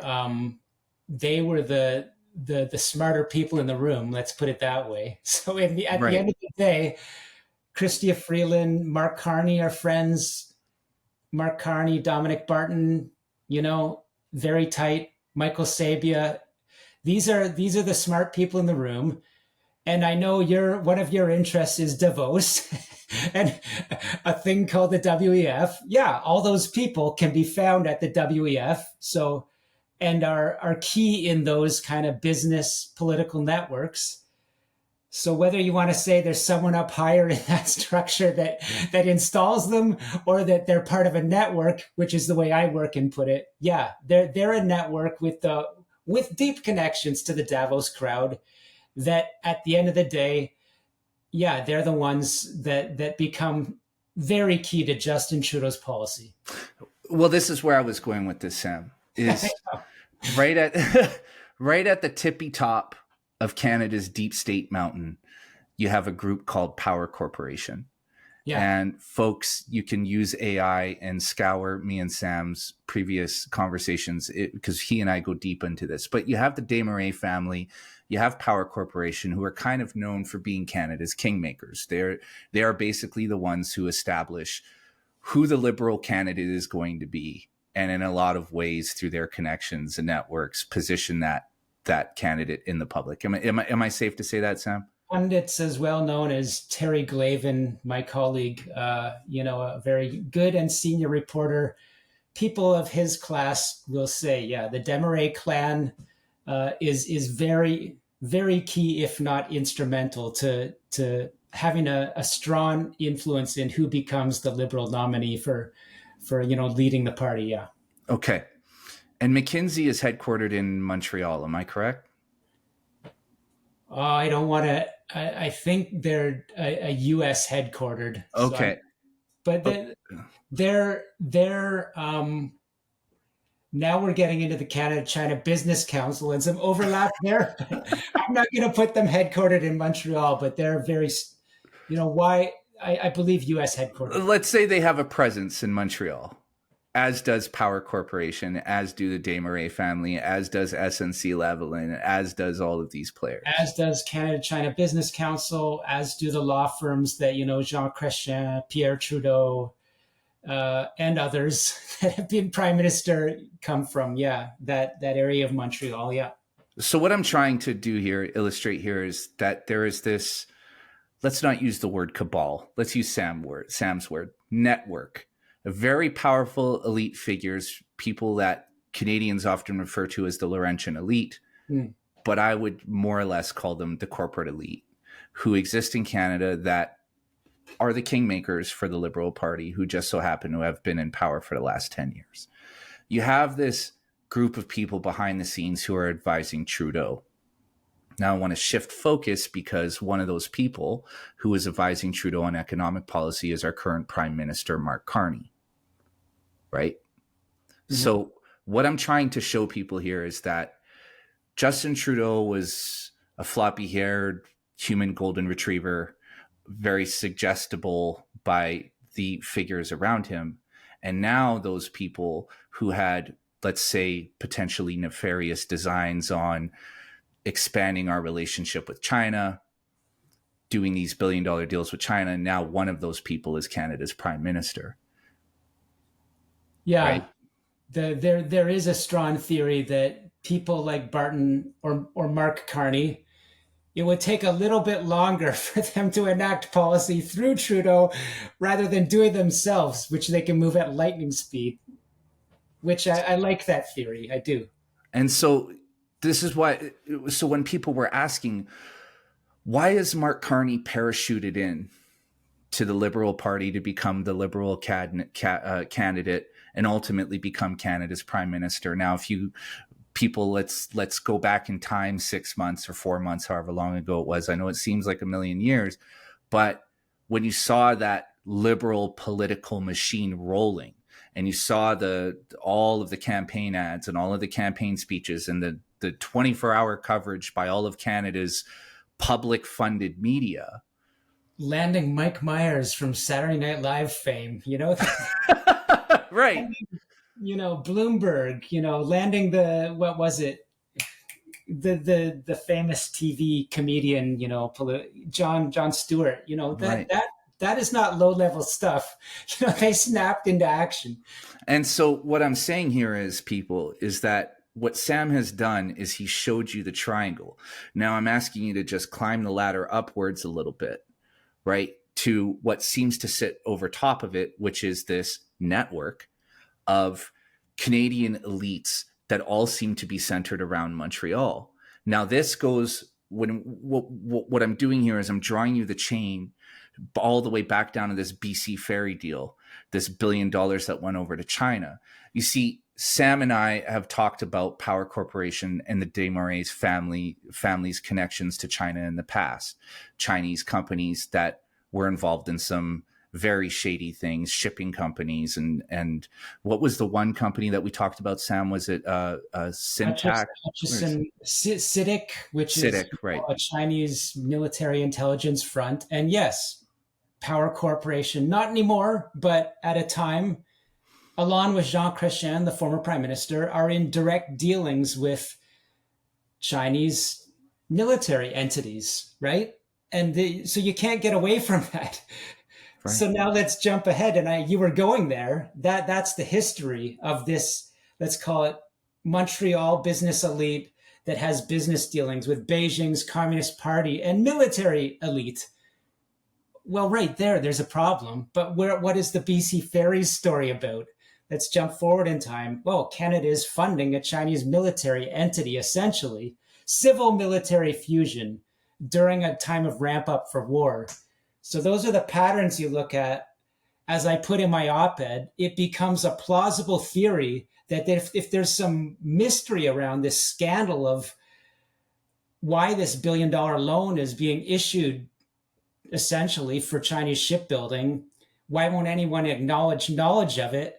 the smarter people in the room. Let's put it that way. So at the end of the day, Chrystia Freeland, Mark Carney are friends. Mark Carney, Dominic Barton, very tight. Michael Sabia. These are the smart people in the room. And I know one of your interests is Davos and a thing called the WEF. Yeah, all those people can be found at the WEF. So, and are key in those kind of business political networks. So whether you want to say there's someone up higher in that structure that installs them, or that they're part of a network, which is the way I work and put it. Yeah, they're a network with with deep connections to the Davos crowd that at the end of the day, yeah, they're the ones that become very key to Justin Trudeau's policy. Well, this is where I was going with this, Sam, is right at right at the tippy top of Canada's deep state mountain, you have a group called Power Corporation. Yeah. And folks, you can use AI and scour me and Sam's previous conversations because he and I go deep into this. But you have the Desmarais family, you have Power Corporation, who are kind of known for being Canada's kingmakers. They are basically the ones who establish who the Liberal candidate is going to be, and in a lot of ways, through their connections and networks, position that candidate in the public. Am I safe to say that, Sam? Pundits as well known as Terry Glavin, my colleague, a very good and senior reporter. People of his class will say, yeah, the Desmarais clan is very, very key, if not instrumental, to having a strong influence in who becomes the Liberal nominee for leading the party. Yeah. Okay. And McKinsey is headquartered in Montreal. Am I correct? Oh, I don't want to. I think they're a U.S. headquartered. Okay. But they're now we're getting into the Canada-China Business Council and some overlap there. I'm not going to put them headquartered in Montreal, but they're very, why I believe U.S. headquartered. Let's say they have a presence in Montreal, as does Power Corporation, as do the Desmarais family, as does SNC-Lavalin, as does all of these players. As does Canada-China Business Council, as do the law firms that, Jean Chrétien, Pierre Trudeau, and others that have been prime minister come from, that area of Montreal, yeah. So what I'm trying to do here, illustrate here, is that there is this, let's not use the word cabal, let's use Sam's word, network. Very powerful elite figures, people that Canadians often refer to as the Laurentian elite, but I would more or less call them the corporate elite, who exist in Canada that are the kingmakers for the Liberal Party, who just so happen to have been in power for the last 10 years. You have this group of people behind the scenes who are advising Trudeau. Now I want to shift focus because one of those people who is advising Trudeau on economic policy is our current Prime Minister, Mark Carney. Right? Mm-hmm. So what I'm trying to show people here is that Justin Trudeau was a floppy-haired human golden retriever, very suggestible by the figures around him. And now those people who had, let's say, potentially nefarious designs on expanding our relationship with China, doing these billion-dollar deals with China, now one of those people is Canada's prime minister. Yeah, right? There is a strong theory that people like Barton or Mark Carney, it would take a little bit longer for them to enact policy through Trudeau rather than do it themselves, which they can move at lightning speed, which I like that theory. I do. And so this is why, so when people were asking, why is Mark Carney parachuted in to the Liberal Party to become the Liberal candidate and ultimately become Canada's prime minister? Now, if you people, let's go back in time 6 months or 4 months, however long ago it was. I know it seems like a million years, but when you saw that Liberal political machine rolling and you saw all of the campaign ads and all of the campaign speeches and the 24-hour coverage by all of Canada's public funded media, landing Mike Myers from Saturday Night Live fame, right. Bloomberg, landing what was it? The famous TV comedian, Jon Stewart, right. that is not low level stuff. They snapped into action. And so what I'm saying here is that what Sam has done is he showed you the triangle. Now I'm asking you to just climb the ladder upwards a little bit, right? To what seems to sit over top of it, which is this network of Canadian elites that all seem to be centered around Montreal. Now this goes, what I'm doing here is I'm drawing you the chain all the way back down to this BC ferry deal, this $1 billion that went over to China. You see, Sam and I have talked about Power Corporation and the Desmarais family's connections to China in the past. Chinese companies that were involved in some very shady things, shipping companies, and what was the one company that we talked about, Sam? Was it Syntac? CITIC, which is CITIC, right? a Chinese military intelligence front, and yes, Power Corporation, not anymore, but at a time, along with Jean Chrétien, the former prime minister, are in direct dealings with Chinese military entities, right? And so you can't get away from that. Right. So now let's jump ahead. And you were going there. That's the history of this, let's call it Montreal business elite that has business dealings with Beijing's Communist Party and military elite. Well, right there's a problem. But what is the BC Ferries story about? Let's jump forward in time. Well, Canada is funding a Chinese military entity, essentially, civil military fusion during a time of ramp up for war. So those are the patterns you look at. As I put in my op-ed, it becomes a plausible theory that if there's some mystery around this scandal of why this $1 billion loan is being issued essentially for Chinese shipbuilding, why won't anyone acknowledge knowledge of it?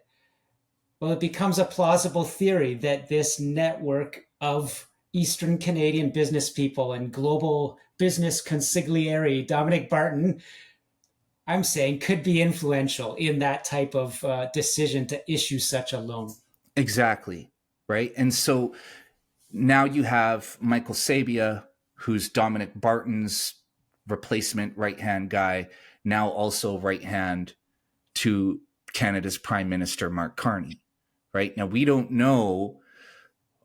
Well, it becomes a plausible theory that this network of Eastern Canadian business people and global business consigliere, Dominic Barton, I'm saying could be influential in that type of decision to issue such a loan. Exactly. Right. And so now you have Michael Sabia, who's Dominic Barton's replacement right-hand guy, now also right-hand to Canada's Prime Minister, Mark Carney. Right. Now, we don't know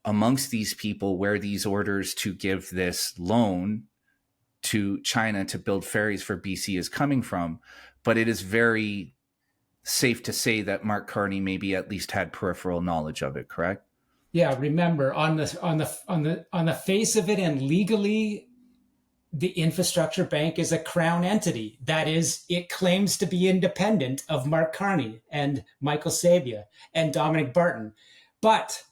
amongst these people where these orders to give this loan to China to build ferries for BC is coming from, but it is very safe to say that Mark Carney maybe at least had peripheral knowledge of it, correct? Yeah, remember on the face of it and legally, the infrastructure bank is a crown entity. That is, it claims to be independent of Mark Carney and Michael Sabia and Dominic Barton. But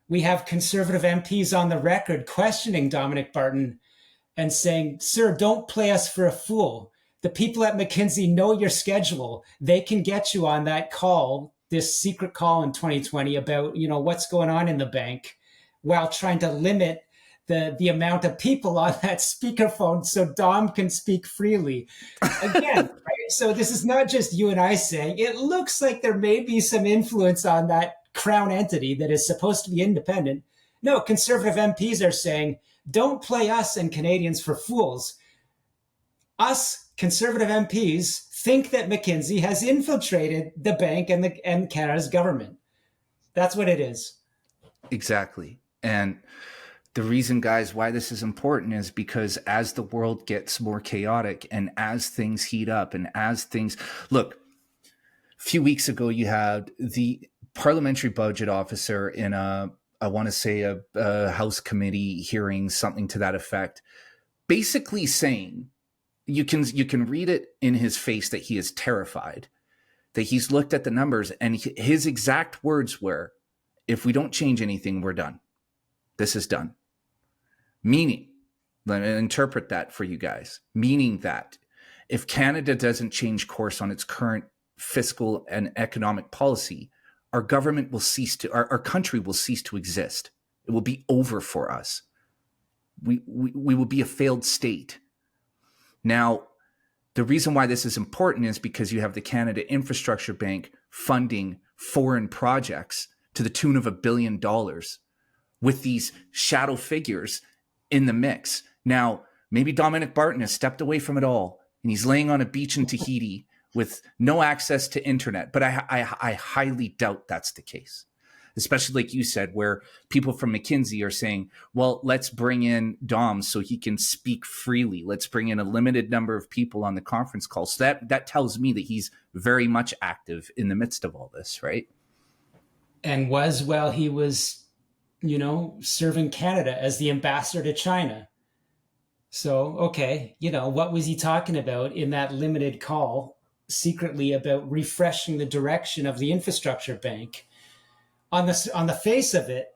we have Conservative MPs on the record questioning Dominic Barton and saying, sir, don't play us for a fool. The people at McKinsey know your schedule. They can get you on that call, this secret call in 2020 about, what's going on in the bank, while trying to limit the amount of people on that speakerphone so Dom can speak freely. Again, right? So this is not just you and I saying, it looks like there may be some influence on that crown entity that is supposed to be independent. No, Conservative MPs are saying, don't play us and Canadians for fools. Us Conservative MPs think that McKinsey has infiltrated the bank and Canada's government. That's what it is. Exactly. And the reason, guys, why this is important is because as the world gets more chaotic and as things heat up and as things look, a few weeks ago, you had the parliamentary budget officer in a House committee hearing, something to that effect, basically saying, you can read it in his face that he is terrified, that he's looked at the numbers, and his exact words were, if we don't change anything, we're done. This is done. Meaning, let me interpret that for you guys, meaning that if Canada doesn't change course on its current fiscal and economic policy, our government will cease to, our country will cease to exist. It will be over for us. We will be a failed state. Now, the reason why this is important is because you have the Canada Infrastructure Bank funding foreign projects to the tune of $1 billion with these shadow figures in the mix. Now, maybe Dominic Barton has stepped away from it all and he's laying on a beach in Tahiti with no access to internet. But I highly doubt that's the case, especially like you said, where people from McKinsey are saying, well, let's bring in Dom so he can speak freely. Let's bring in a limited number of people on the conference call. So that tells me that he's very much active in the midst of all this, right? And was while he was, serving Canada as the ambassador to China. So, okay, what was he talking about in that limited call secretly about refreshing the direction of the infrastructure bank? on the face of it,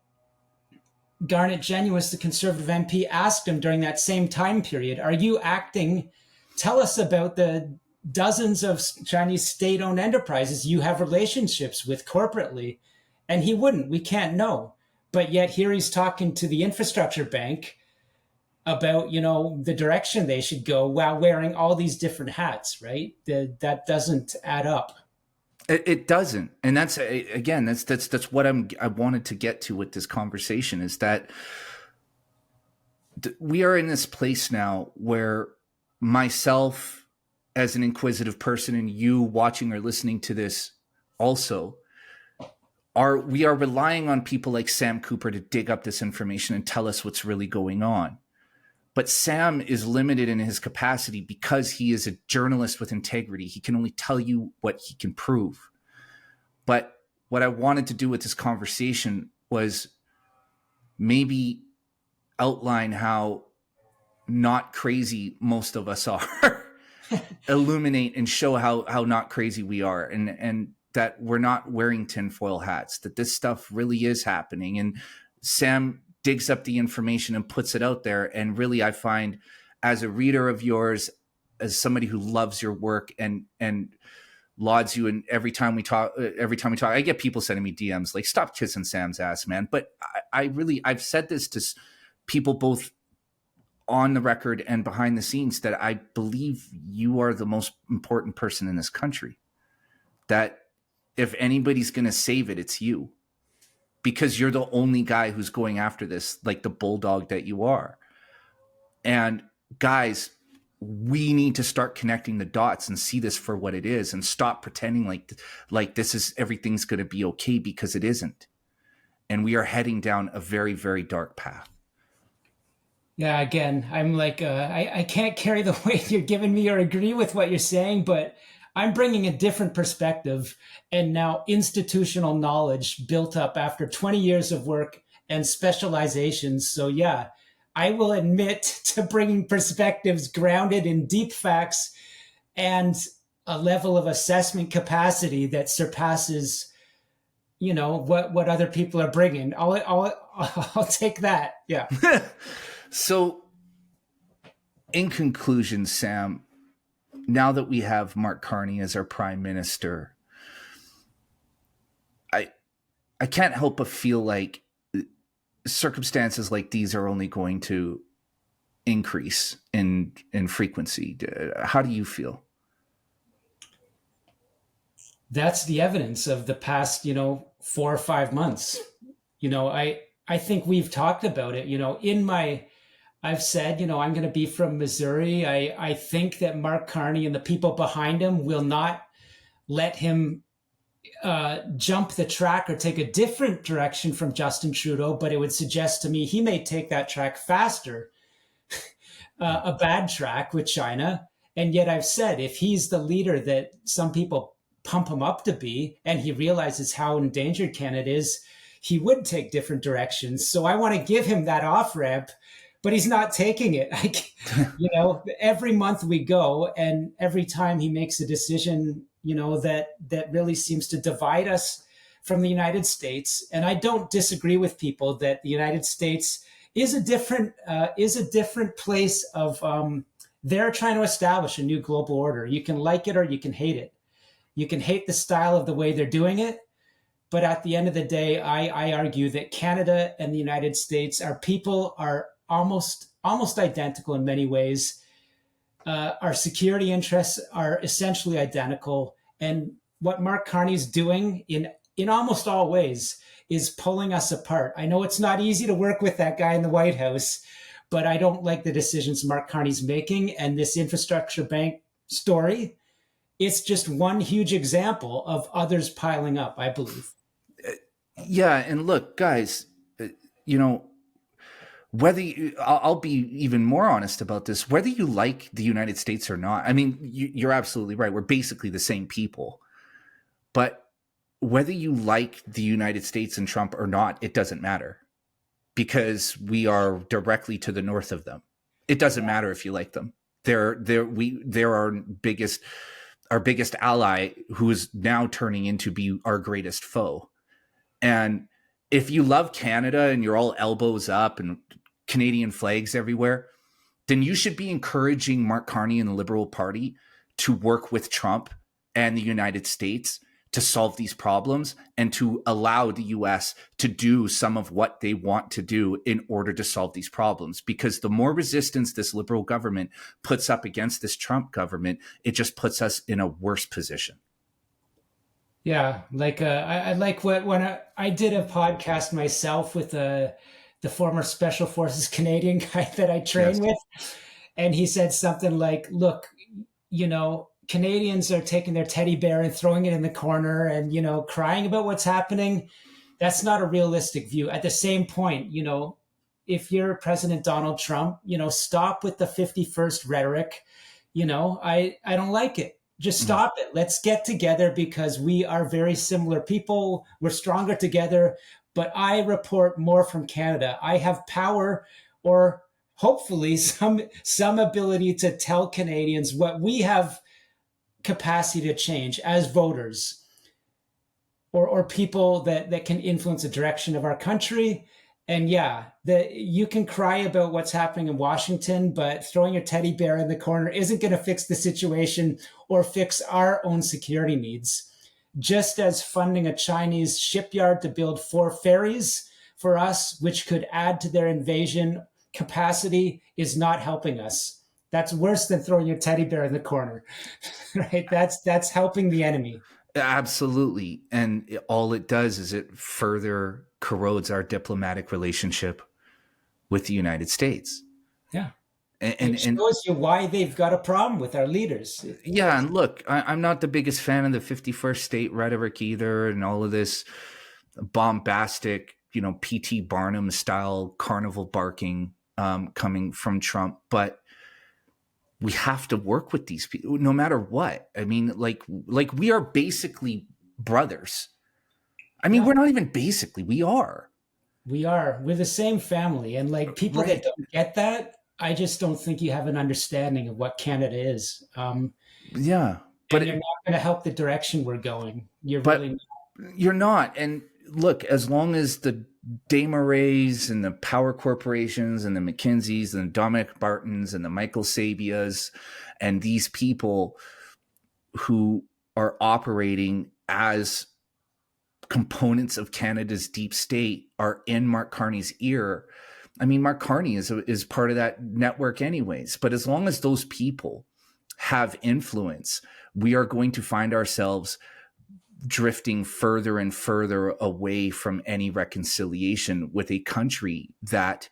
Garnet Genuis, the Conservative MP, asked him during that same time period, "Are you acting? Tell us about the dozens of Chinese state-owned enterprises you have relationships with corporately." And he wouldn't. We can't know. But yet here he's talking to the infrastructure bank about, the direction they should go while wearing all these different hats, right? That doesn't add up. It doesn't, and that's again, that's what I wanted to get to with this conversation, is that we are in this place now where myself, as an inquisitive person, and you watching or listening to this also, we are relying on people like Sam Cooper to dig up this information and tell us what's really going on. But Sam is limited in his capacity because he is a journalist with integrity. He can only tell you what he can prove. But what I wanted to do with this conversation was maybe outline how not crazy most of us are, illuminate and show how not crazy we are, and that we're not wearing tinfoil hats, that this stuff really is happening. And Sam digs up the information and puts it out there. And really, I find, as a reader of yours, as somebody who loves your work and lauds you, and every time we talk, I get people sending me DMs like, "Stop kissing Sam's ass, man." But I've said this to people both on the record and behind the scenes, that I believe you are the most important person in this country. That if anybody's going to save it, it's you. Because you're the only guy who's going after this like the bulldog that you are. And guys, we need to start connecting the dots and see this for what it is, and stop pretending like this is everything's going to be okay, because it isn't. And we are heading down a very, very dark path. Yeah, again, I'm like, I can't carry the weight you're giving me or agree with what you're saying, but I'm bringing a different perspective and now institutional knowledge built up after 20 years of work and specializations. So yeah, I will admit to bringing perspectives grounded in deep facts and a level of assessment capacity that surpasses, what other people are bringing. I'll take that. Yeah. So in conclusion, Sam, now that we have Mark Carney as our prime minister, I can't help but feel like circumstances like these are only going to increase in frequency. How do you feel? That's the evidence of the past, 4 or 5 months. I think we've talked about it, I've said, I'm going to be from Missouri. I think that Mark Carney and the people behind him will not let him jump the track or take a different direction from Justin Trudeau, but it would suggest to me he may take that track faster, a bad track with China. And yet I've said, if he's the leader that some people pump him up to be, and he realizes how endangered Canada is, he would take different directions. So I want to give him that off ramp, but he's not taking it. Every month we go, and every time he makes a decision, that really seems to divide us from the United States. And I don't disagree with people that the United States is a different place of, they're trying to establish a new global order. You can like it or you can hate it. You can hate the style of the way they're doing it. But at the end of the day, I argue that Canada and the United States, our people are almost identical in many ways. Our security interests are essentially identical. And what Mark Carney's doing in almost all ways is pulling us apart. I know it's not easy to work with that guy in the White House, but I don't like the decisions Mark Carney's making. And this infrastructure bank story, it's just one huge example of others piling up, I believe. Yeah. And look, guys, I'll be even more honest about this, whether you like the United States or not. I mean, you're absolutely right. We're basically the same people. But whether you like the United States and Trump or not, it doesn't matter, because we are directly to the north of them. It doesn't matter if you like them. They're our biggest ally, who is now turning into be our greatest foe. And if you love Canada and you're all elbows up and Canadian flags everywhere, then you should be encouraging Mark Carney and the Liberal Party to work with Trump and the United States to solve these problems and to allow the US to do some of what they want to do in order to solve these problems. Because the more resistance this Liberal government puts up against this Trump government, it just puts us in a worse position. Yeah, like I like what when I did a podcast myself with the former Special Forces Canadian guy that I train Yes. with, and he said something like, "Look, Canadians are taking their teddy bear and throwing it in the corner, and crying about what's happening. That's not a realistic view." At the same point, if you're President Donald Trump, stop with the 51st rhetoric. I don't like it. Just stop it. Let's get together because we are very similar people. We're stronger together. But I report more from Canada. I have power, or hopefully some ability to tell Canadians what we have capacity to change as voters, or people that can influence the direction of our country. And yeah, you can cry about what's happening in Washington, but throwing your teddy bear in the corner isn't going to fix the situation or fix our own security needs. Just as funding a Chinese shipyard to build 4 ferries for us, which could add to their invasion capacity, is not helping us. That's worse than throwing your teddy bear in the corner, right? That's helping the enemy. Absolutely. And all it does is it further corrodes our diplomatic relationship with the United States. Yeah. And It shows you why they've got a problem with our leaders. yeah, and look, I'm not the biggest fan of the 51st state rhetoric either, and all of this bombastic, P.T. Barnum style carnival barking coming from Trump. But we have to work with these people no matter what. I mean, like we are basically brothers. I mean, we're not even basically, we are. We're the same family. And like people that don't get that, I just don't think you have an understanding of what Canada is. Yeah. But you're not going to help the direction we're going. You're not. And look, as long as the Desmarais and the power corporations and the McKinseys and the Dominic Bartons and the Michael Sabias and these people who are operating as components of Canada's deep state are in Mark Carney's ear. I mean, Mark Carney is part of that network anyways. But as long as those people have influence, we are going to find ourselves drifting further and further away from any reconciliation with a country that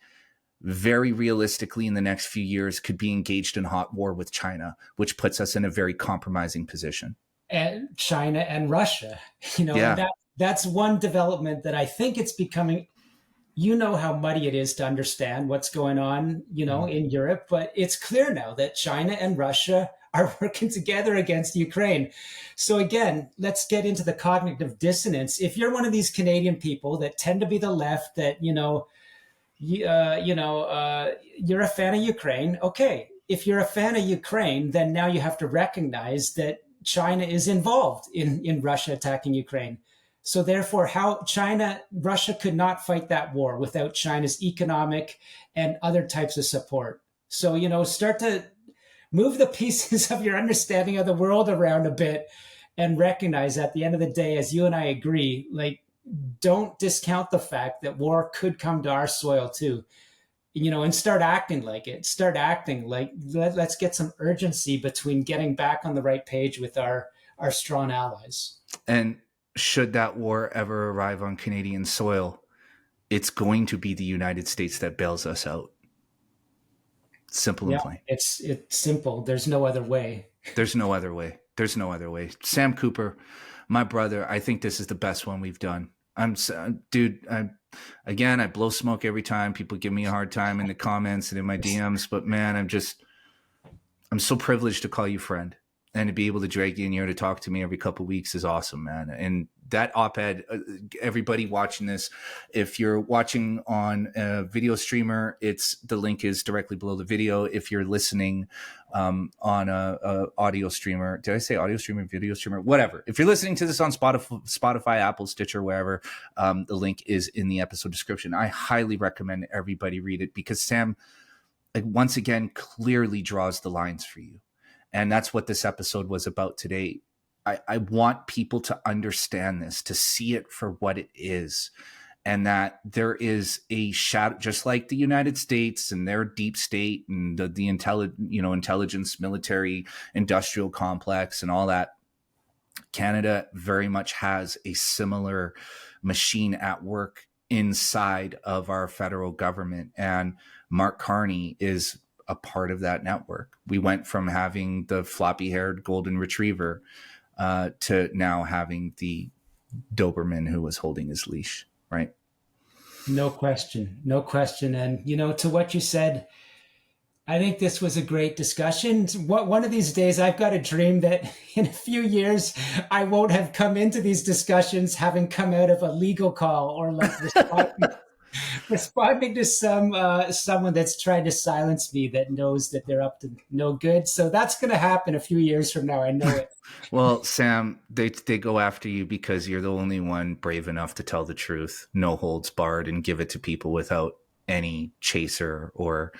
very realistically in the next few years could be engaged in hot war with China, which puts us in a very compromising position. And China and Russia, Yeah. that's one development that I think it's becoming, how muddy it is to understand what's going on, in Europe, but it's clear now that China and Russia are working together against Ukraine. So again, let's get into the cognitive dissonance. If you're one of these Canadian people that tend to be the left, that you're a fan of Ukraine. Okay, if you're a fan of Ukraine, then now you have to recognize that China is involved in Russia attacking Ukraine. So therefore, Russia could not fight that war without China's economic and other types of support. So, start to move the pieces of your understanding of the world around a bit and recognize at the end of the day, as you and I agree, like, don't discount the fact that war could come to our soil too, and start acting like it. Start acting like, let's get some urgency between getting back on the right page with our strong allies. And should that war ever arrive on Canadian soil, it's going to be the United States that bails us out. Simple and plain. It's simple. There's no other way. There's no other way. There's no other way. Sam Cooper, my brother, I think this is the best one we've done. I blow smoke every time. People give me a hard time in the comments and in my DMs, but man, I'm so privileged to call you friend. And to be able to drag you in here to talk to me every couple of weeks is awesome, man. And that op-ed, everybody watching this, if you're watching on a video streamer, the link is directly below the video. If you're listening on a audio streamer, did I say audio streamer, video streamer, whatever. If you're listening to this on Spotify, Apple, Stitcher, wherever, the link is in the episode description. I highly recommend everybody read it, because Sam, like, once again, clearly draws the lines for you. And that's what this episode was about today. I want people to understand this, to see it for what it is, and that there is a shadow, just like the United States and their deep state and the intelligence, military, industrial complex, and all that. Canada very much has a similar machine at work inside of our federal government, and Mark Carney is a part of that network. We went from having the floppy-haired golden retriever to now having the Doberman who was holding his leash, right? No question. No question. And, to what you said, I think this was a great discussion. One of these days, I've got a dream that in a few years, I won't have come into these discussions having come out of a legal call, or like responding to someone that's trying to silence me, that knows that they're up to no good. So that's going to happen a few years from now. I know it. Well, Sam, they go after you because you're the only one brave enough to tell the truth, no holds barred, and give it to people without any chaser or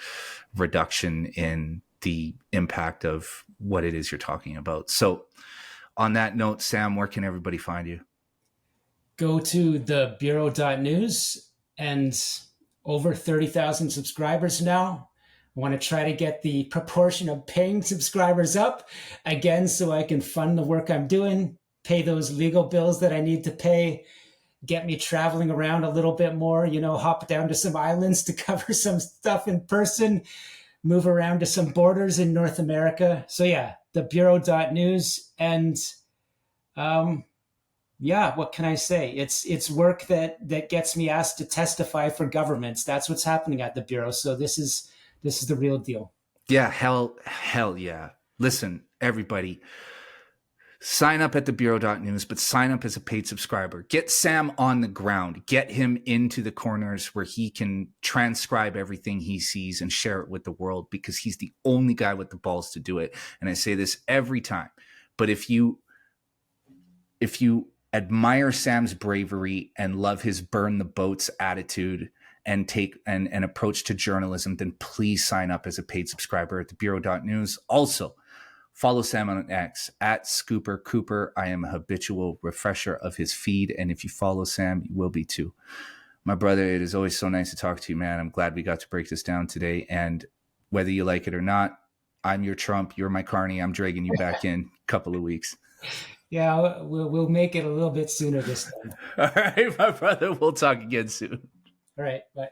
reduction in the impact of what it is you're talking about. So on that note, Sam, where can everybody find you? Go to thebureau.news, and over 30,000 subscribers now. I want to try to get the proportion of paying subscribers up again, so I can fund the work I'm doing, pay those legal bills that I need to pay, get me traveling around a little bit more, hop down to some islands to cover some stuff in person, move around to some borders in North America. So yeah, thebureau.news. And yeah, what can I say? It's work that gets me asked to testify for governments. That's what's happening at the Bureau. So this is the real deal. Yeah, hell yeah. Listen, everybody, sign up at thebureau.news, but sign up as a paid subscriber. Get Sam on the ground. Get him into the corners where he can transcribe everything he sees and share it with the world, because he's the only guy with the balls to do it. And I say this every time, but if you admire Sam's bravery and love his burn the boats attitude and take an approach to journalism, then please sign up as a paid subscriber at thebureau.news. Also, follow Sam on X at Scooper Cooper. I am a habitual refresher of his feed, and if you follow Sam, you will be too. My brother, it is always so nice to talk to you, man. I'm glad we got to break this down today, and whether you like it or not, I'm your Trump, you're my Carney. I'm dragging you back in a couple of weeks. Yeah, we'll make it a little bit sooner this time. All right, my brother. We'll talk again soon. All right, bye.